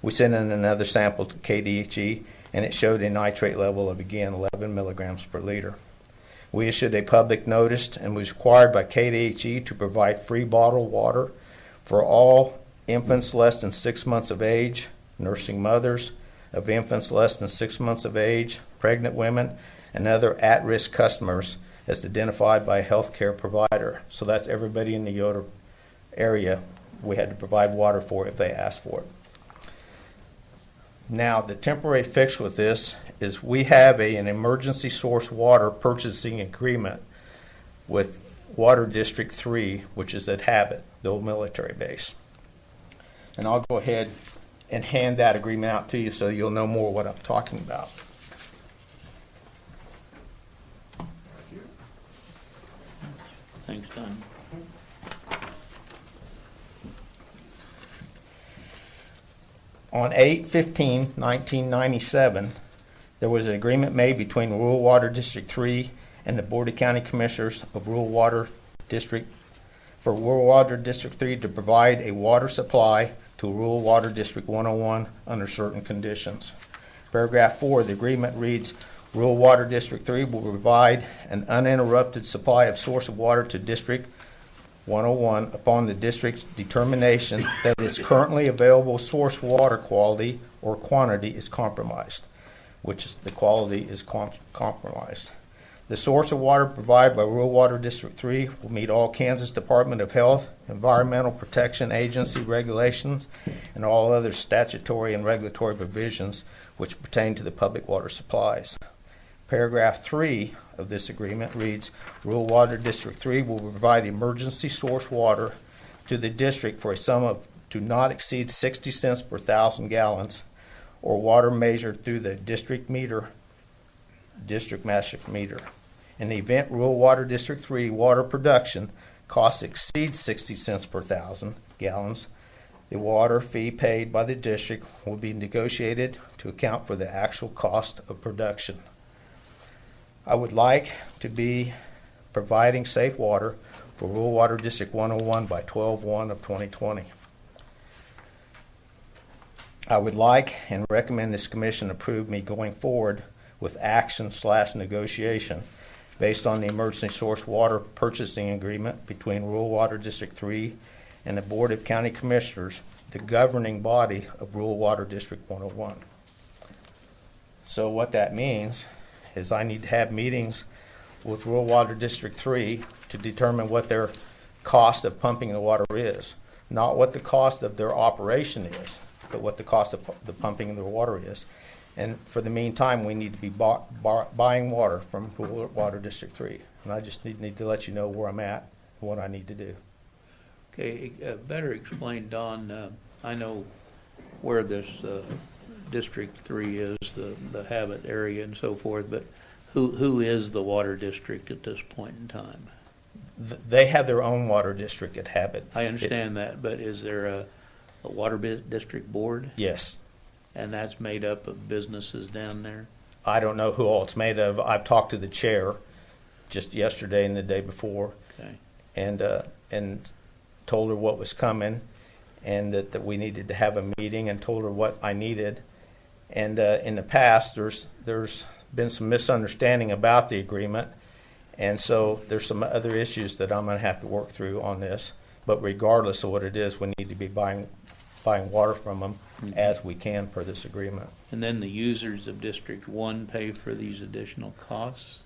we sent in another sample to KDHE, and it showed a nitrate level of, again, 11 milligrams per liter. We issued a public notice and was required by KDHE to provide free bottled water for all infants less than 6 months of age, nursing mothers of infants less than 6 months of age, pregnant women, and other at-risk customers as identified by a healthcare provider. So that's everybody in the Yoder area we had to provide water for if they asked for it. Now, the temporary fix with this is we have an emergency source water purchasing agreement with Water District 3, which is at Habit, the old military base. And I'll go ahead and hand that agreement out to you so you'll know more what I'm talking about. Thanks, Don. On 8/15/1997, there was an agreement made between Rural Water District 3 and the Board of County Commissioners of Rural Water District for Rural Water District 3 to provide a water supply to Rural Water District 101 under certain conditions. Paragraph 4, the agreement reads, Rural Water District 3 will provide an uninterrupted supply of source of water to District 101 upon the district's determination that its currently available source water quality or quantity is compromised, which is the quality is compromised. The source of water provided by Rural Water District 3 will meet all Kansas Department of Health, Environmental Protection Agency regulations, and all other statutory and regulatory provisions which pertain to the public water supplies. Paragraph 3 of this agreement reads, Rural Water District 3 will provide emergency source water to the district for a sum of to not exceed 60 cents per 1,000 gallons, or water measured through the district master meter. In the event Rural Water District 3 water production costs exceed 60 cents per 1,000 gallons, the water fee paid by the district will be negotiated to account for the actual cost of production. I would like to be providing safe water for Rural Water District 101 by 12/1 of 2020. I would like and recommend this commission approve me going forward with action/negotiation based on the emergency source water purchasing agreement between Rural Water District 3 and the Board of County Commissioners, the governing body of Rural Water District 101. So what that means is I need to have meetings with Rural Water District 3 to determine what their cost of pumping the water is. Not what the cost of their operation is, but what the cost of the pumping of the water is. And for the meantime, we need to be buying water from Rural Water District 3. And I just need to let you know where I'm at and what I need to do. Okay, better explain, Don. I know where this District 3 is, the Habit area and so forth, but who is the water district at this point in time? They have their own water district at Habit. I understand that, but is there a water district board? Yes. And that's made up of businesses down there? I don't know who all it's made of. I've talked to the chair just yesterday and the day before, okay, and told her what was coming, and that we needed to have a meeting, and told her what I needed. And in the past, there's been some misunderstanding about the agreement, and so there's some other issues that I'm going to have to work through on this. But regardless of what it is, we need to be buying water from them as we can per this agreement. And then the users of District 1 pay for these additional costs?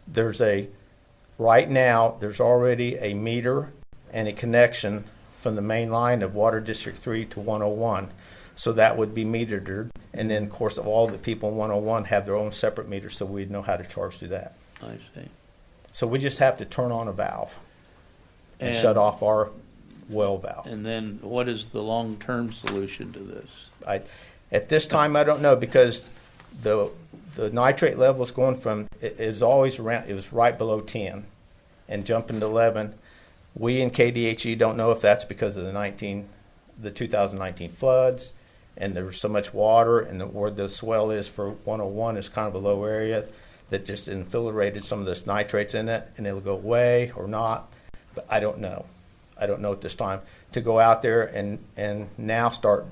Right now, there's already a meter and a connection from the main line of Water District 3 to 101. So that would be metered. And then, of course, all the people in 101 have their own separate meters, so we'd know how to charge through that. I see. So we just have to turn on a valve and shut off our well valve. And then what is the long-term solution to this? At this time, I don't know, because the nitrate level is going from, it was always around, it was right below 10 and jumping to 11. We in KDHE don't know if that's because of the 2019 floods, and there was so much water, and where the swell is for 101 is kind of a low area that just infiltrated some of this nitrates in it, and it'll go away or not. But I don't know. I don't know at this time. To go out there and now start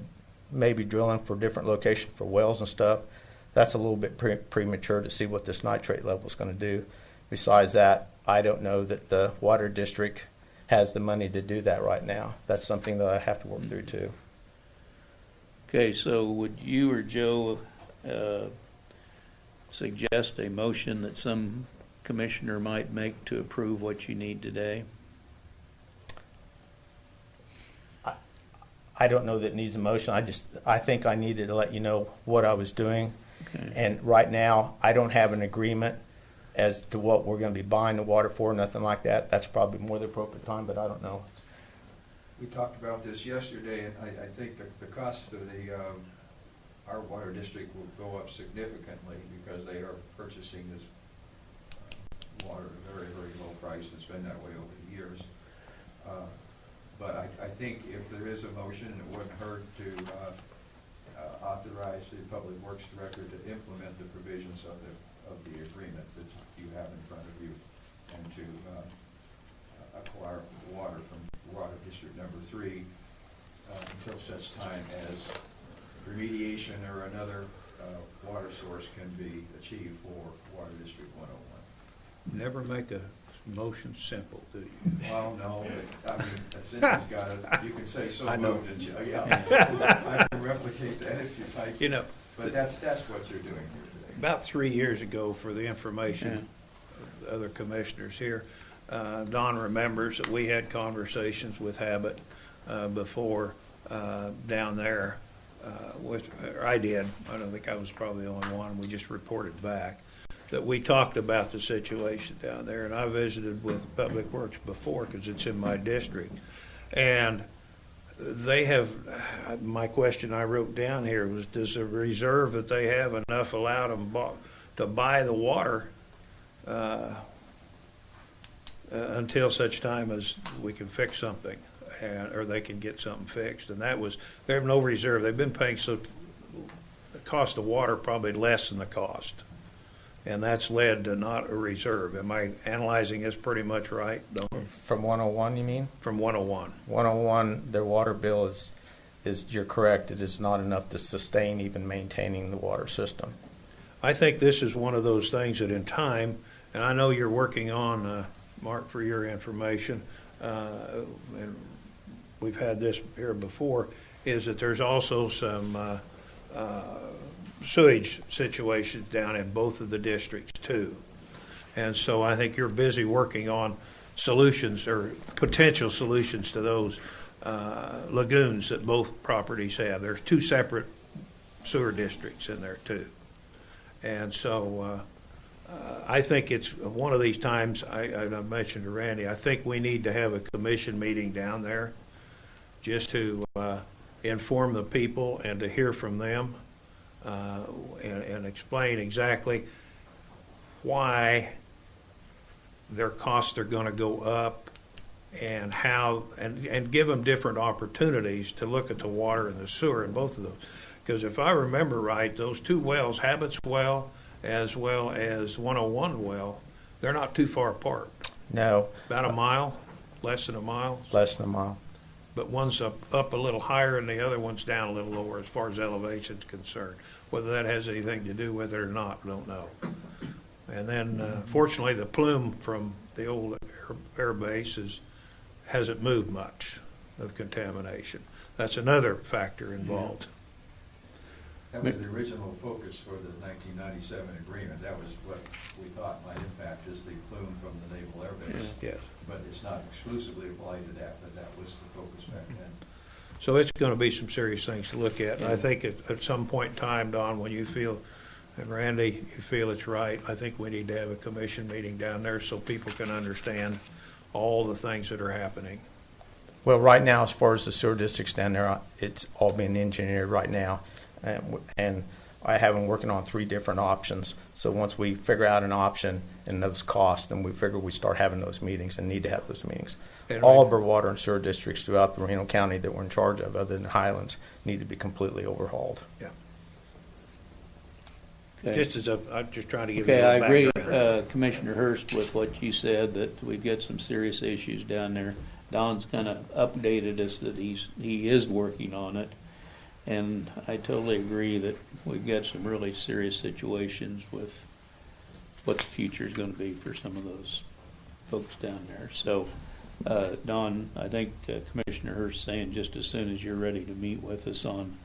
maybe drilling for different locations for wells and stuff, that's a little bit premature to see what this nitrate level is going to do. Besides that, I don't know that the water district has the money to do that right now. That's something that I have to work through too. Okay, so would you or Joe suggest a motion that some commissioner might make to approve what you need today? I don't know that it needs a motion. I think I needed to let you know what I was doing. Okay. And right now, I don't have an agreement as to what we're going to be buying the water for, nothing like that. That's probably more the appropriate time, but I don't know. We talked about this yesterday, and I think the cost of our water district will go up significantly because they are purchasing this water at a very, very low price. It's been that way over the years. But I think if there is a motion, it wouldn't hurt to authorize the Public Works Director to implement the provisions of the agreement that you have in front of you, and to acquire water from Water District Number 3 until such time as remediation or another water source can be achieved for Water District 101. Never make a motion simple, do you? Well, no, but I mean, if Cindy's got it, you can say so I know. moved, and I can replicate that if you like. You know, But that's what you're doing here today. about 3 years ago, for the information of the other commissioners here, Don remembers that we had conversations with Habit before down there. Or I did. I don't think I was probably the only one. We just reported back that we talked about the situation down there, and I visited with Public Works before because it's in my district, and they have. My question I wrote down here was: does the reserve that they have enough allow them to buy the water until such time as we can fix something, or they can get something fixed? And that was, they have no reserve. They've been paying the cost of water probably less than the cost, and that's led to not a reserve. Am I analyzing this pretty much right, Don? From 101, you mean? From 101. 101, their water bill is you're correct, it is not enough to sustain even maintaining the water system. I think this is one of those things that in time, and I know you're working on, Mark, for your information, and we've had this here before, is that there's also some sewage situations down in both of the districts too. And so I think you're busy working on solutions or potential solutions to those lagoons that both properties have. There's 2 separate sewer districts in there too. And so I think it's one of these times, I mentioned to Randy, I think we need to have a commission meeting down there just to inform the people and to hear from them and explain exactly why their costs are going to go up and how, and give them different opportunities to look at the water and the sewer in both of those. Because if I remember right, those 2 wells, Habit's well as well as 101 well, they're not too far apart. No. About a mile, less than a mile. Less than a mile. But one's up a little higher and the other one's down a little lower as far as elevation's concerned. Whether that has anything to do with it or not, I don't know. And then, fortunately, the plume from the old air base hasn't moved much of contamination. That's another factor involved. That was the original focus for the 1997 agreement. That was what we thought might impact is the plume from the Naval Air Base. Yes. But it's not exclusively applied to that, but that was the focus back then. So it's going to be some serious things to look at. And I think at some point in time, Don, when you feel, and Randy, you feel it's right, I think we need to have a commission meeting down there so people can understand all the things that are happening. Well, right now, as far as the sewer districts down there, it's all being engineered right now. And I have them working on 3 different options. So once we figure out an option and those costs, then we figure we start having those meetings and need to have those meetings. All of our water and sewer districts throughout the Reno County that we're in charge of, other than the Highlands, need to be completely overhauled. Yeah. Okay. Just as I'm just trying to give Okay, you a I little agree, background. Commissioner Hurst, with what you said, that we've got some serious issues down there. Don's kind of updated us that he is working on it. And I totally agree that we've got some really serious situations with what the future is going to be for some of those folks down there. So, Don, I think Commissioner Hurst saying just as soon as you're ready to meet with us on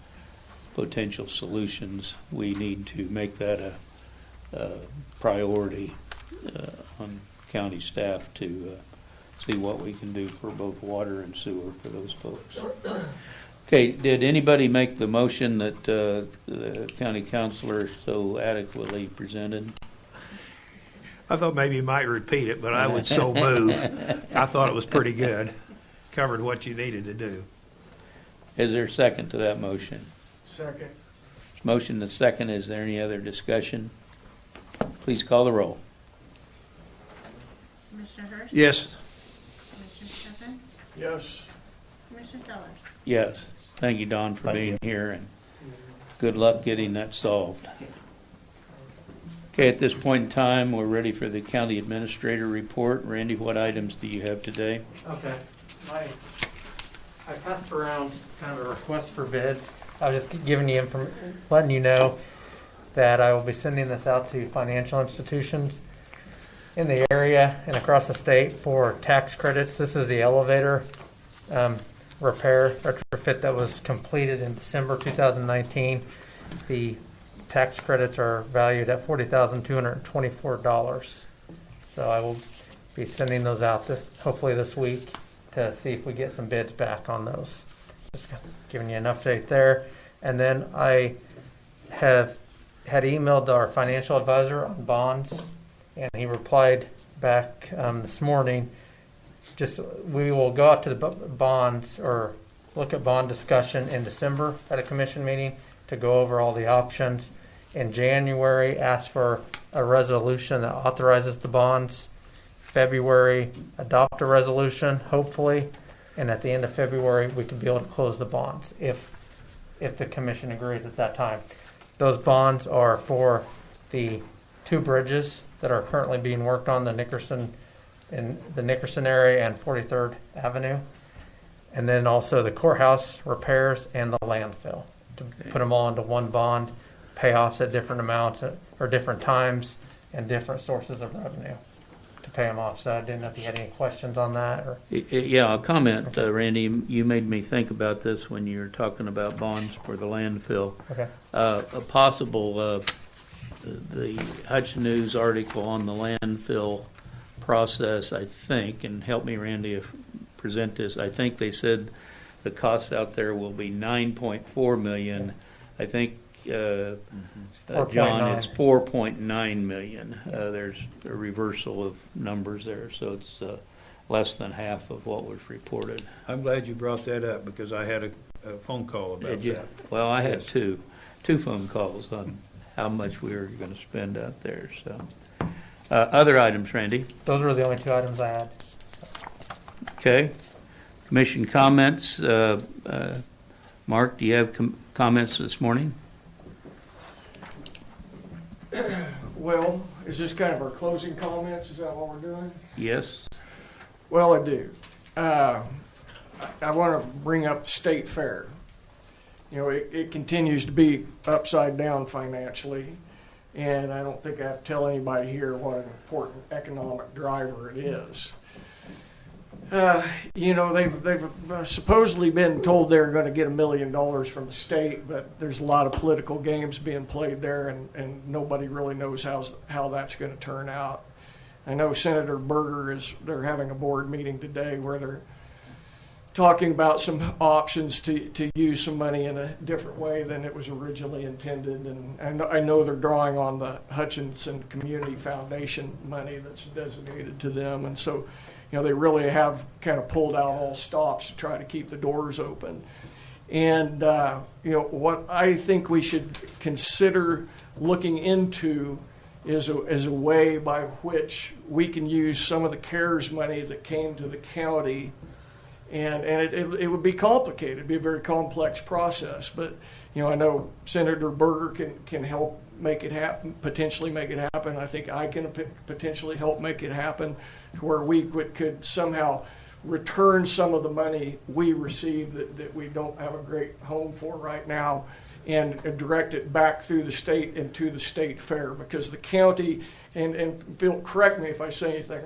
potential solutions, we need to make that a priority on county staff to see what we can do for both water and sewer for those folks. Okay, did anybody make the motion that the county councilor so adequately presented? I thought maybe you might repeat it, but I would so move. I thought it was pretty good. Covered what you needed to do. Is there a second to that motion? Second. Motion to second. Is there any other discussion? Please call the roll. Commissioner Hurst? Yes. Commissioner Stefan? Yes. Commissioner Sellers? Yes. Thank you, Don, for Thank being you. here, and good luck getting that solved. Okay, at this point in time, we're ready for the county administrator report. Randy, what items do you have today? Okay. I passed around kind of a request for bids. I was just giving you letting you know that I will be sending this out to financial institutions in the area and across the state for tax credits. This is the elevator repair retrofit that was completed in December 2019. The tax credits are valued at $40,224. So I will be sending those out hopefully this week to see if we get some bids back on those. Just giving you an update there. And then I had emailed our financial advisor on bonds, and he replied back this morning. We will go out to the bonds or look at bond discussion in December at a commission meeting to go over all the options. In January, ask for a resolution that authorizes the bonds. February, adopt a resolution, hopefully, and at the end of February, we could be able to close the bonds if the commission agrees at that time. Those bonds are for the 2 bridges that are currently being worked on, the Nickerson area and 43rd Avenue, and then also the courthouse repairs and the landfill. To put them all into one bond, payoffs at different amounts or different times, and different sources of revenue to pay them off. So I didn't know if you had any questions on that. Or Yeah, I'll comment, Randy. You made me think about this when you were talking about bonds for the landfill. Okay. A possible, the Hudson News article on the landfill process, I think, and help me, Randy, if present this. I think they said the costs out there will be $9.4 million. I think John, it's $4.9 million. There's a reversal of numbers there, so it's less than half of what was reported. I'm glad you brought that up because I had a phone call about that. Well, I had two phone calls on how much we were going to spend out there. So, other items, Randy? Those were the only 2 items I had. Okay. Commission comments. Mark, do you have comments this morning? Well, is this kind of our closing comments? Is that what we're doing? Yes. Well, I do. I want to bring up the state fair. You know, it continues to be upside down financially, and I don't think I have to tell anybody here what an important economic driver it is. You know, they've supposedly been told they're going to get $1 million from the state, but there's a lot of political games being played there, and nobody really knows how that's going to turn out. I know Senator Berger they're having a board meeting today where they're talking about some options to use some money in a different way than it was originally intended, and I know they're drawing on the Hutchinson Community Foundation money that's designated to them, and so you know, they really have kind of pulled out all stops to try to keep the doors open. And, you know, what I think we should consider looking into is a way by which we can use some of the CARES money that came to the county. And it would be complicated. It'd be a very complex process. But, you know, I know Senator Berger can help make it happen, potentially make it happen. I think I can potentially help make it happen, where we could somehow return some of the money we received that we don't have a great home for right now, and direct it back through the state and to the state fair, because the county, and Phil, correct me if I say anything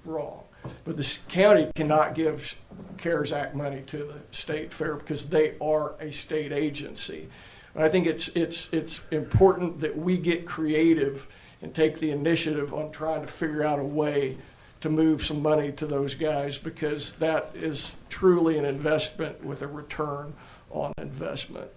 wrong, but the county cannot give CARES Act money to the state fair because they are a state agency. I think it's important that we get creative and take the initiative on trying to figure out a way to move some money to those guys, because that is truly an investment with a return on investment.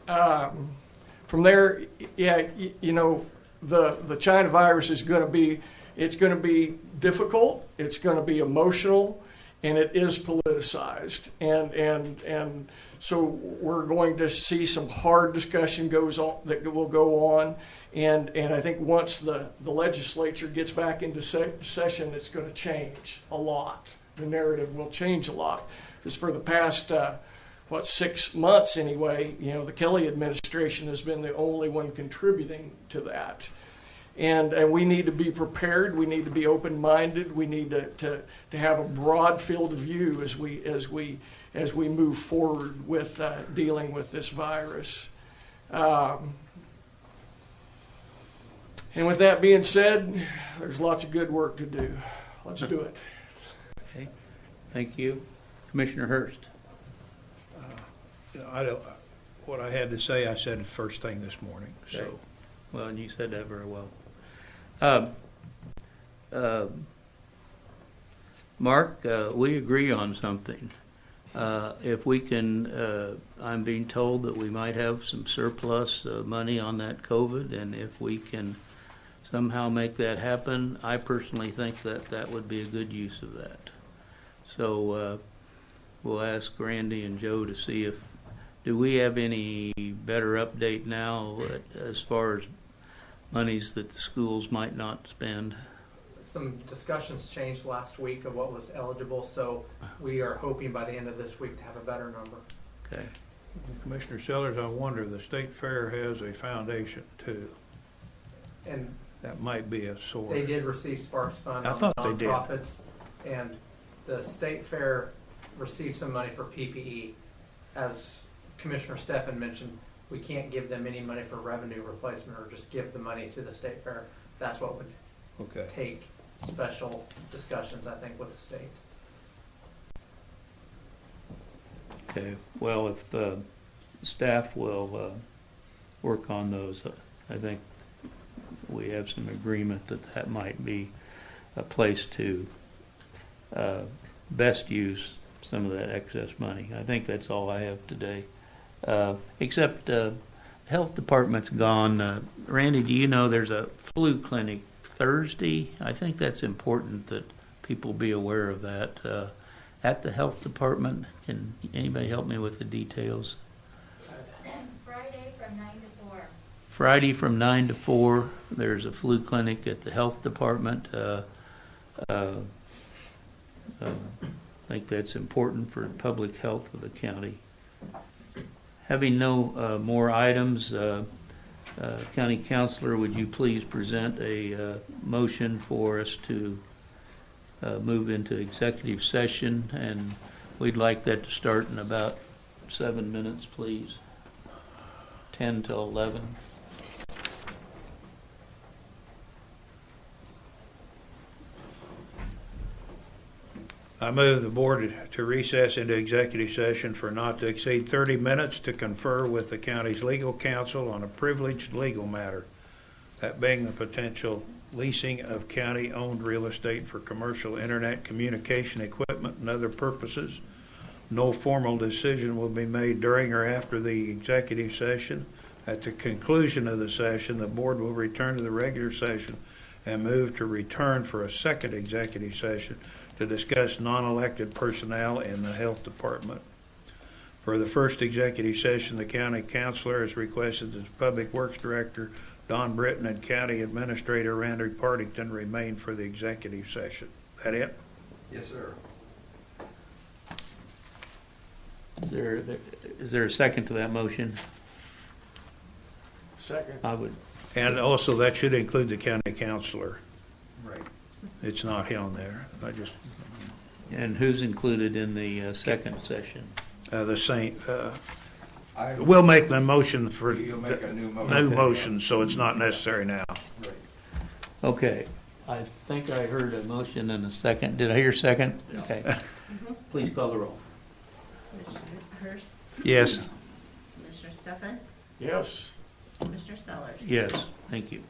From there, yeah, you know, the China virus is going to be difficult. It's going to be emotional. And it is politicized, and so we're going to see some hard discussion that will go on, and I think once the legislature gets back into session, it's going to change a lot. The narrative will change a lot, because for the past 6 months anyway, you know, the Kelly administration has been the only one contributing to that. And we need to be prepared. We need to be open-minded. We need to have a broad field of view as we move forward with dealing with this virus. And with that being said, there's lots of good work to do. Let's do it. Okay, thank you. Commissioner Hurst. What I had to say, I said it first thing this morning, so. Okay. Well, and you said that very well. Mark, we agree on something. If we can, I'm being told that we might have some surplus money on that COVID, and if we can somehow make that happen, I personally think that that would be a good use of that. So we'll ask Randy and Joe to see if, do we have any better update now as far as monies that the schools might not spend? Some discussions changed last week of what was eligible, so we are hoping by the end of this week to have a better number. Okay. Commissioner Sellers, I wonder, the state fair has a foundation too. And that might be a source. They did receive Sparks Fund I on thought they did. nonprofits, and the state fair received some money for PPE. As Commissioner Stephan mentioned, we can't give them any money for revenue replacement or just give the money to the state fair. That's what would take special discussions, I think, with the state. Okay, well, if the staff will work on those, I think we have some agreement that that might be a place to best use some of that excess money. I think that's all I have today. Except health department's gone. Randy, do you know there's a flu clinic Thursday? I think that's important that people be aware of that. At the health department, can anybody help me with the details? Friday from 9 to 4. Friday from 9 to 4, there's a flu clinic at the health department. I think that's important for public health of the county. Having no more items, County Councilor, would you please present a motion for us to move into executive session, and we'd like that to start in about 7 minutes, please. 10 till 11. I move the board to recess into executive session for not to exceed 30 minutes to confer with the county's legal counsel on a privileged legal matter, that being the potential leasing of county-owned real estate for commercial internet communication equipment and other purposes. No formal decision will be made during or after the executive session. At the conclusion of the session, the board will return to the regular session and move to return for a second executive session to discuss non-elected personnel in the health department. For the first executive session, the county councilor has requested that the Public Works Director Don Britton and County Administrator Randy Partington remain for the executive session. That it? Yes, sir. Is there a second to that motion? Second. I would. And also that should include the county councilor. Right. It's not on there. And who's included in the second session? The same. We'll make the motion for You'll make a new motion. new motion, so it's not necessary now. Right. Okay. I think I heard a motion and a second. Did I hear second? Okay. Please call the roll. Commissioner Hurst? Yes. Commissioner Stephan? Yes. Commissioner Sellers? Yes. Thank you.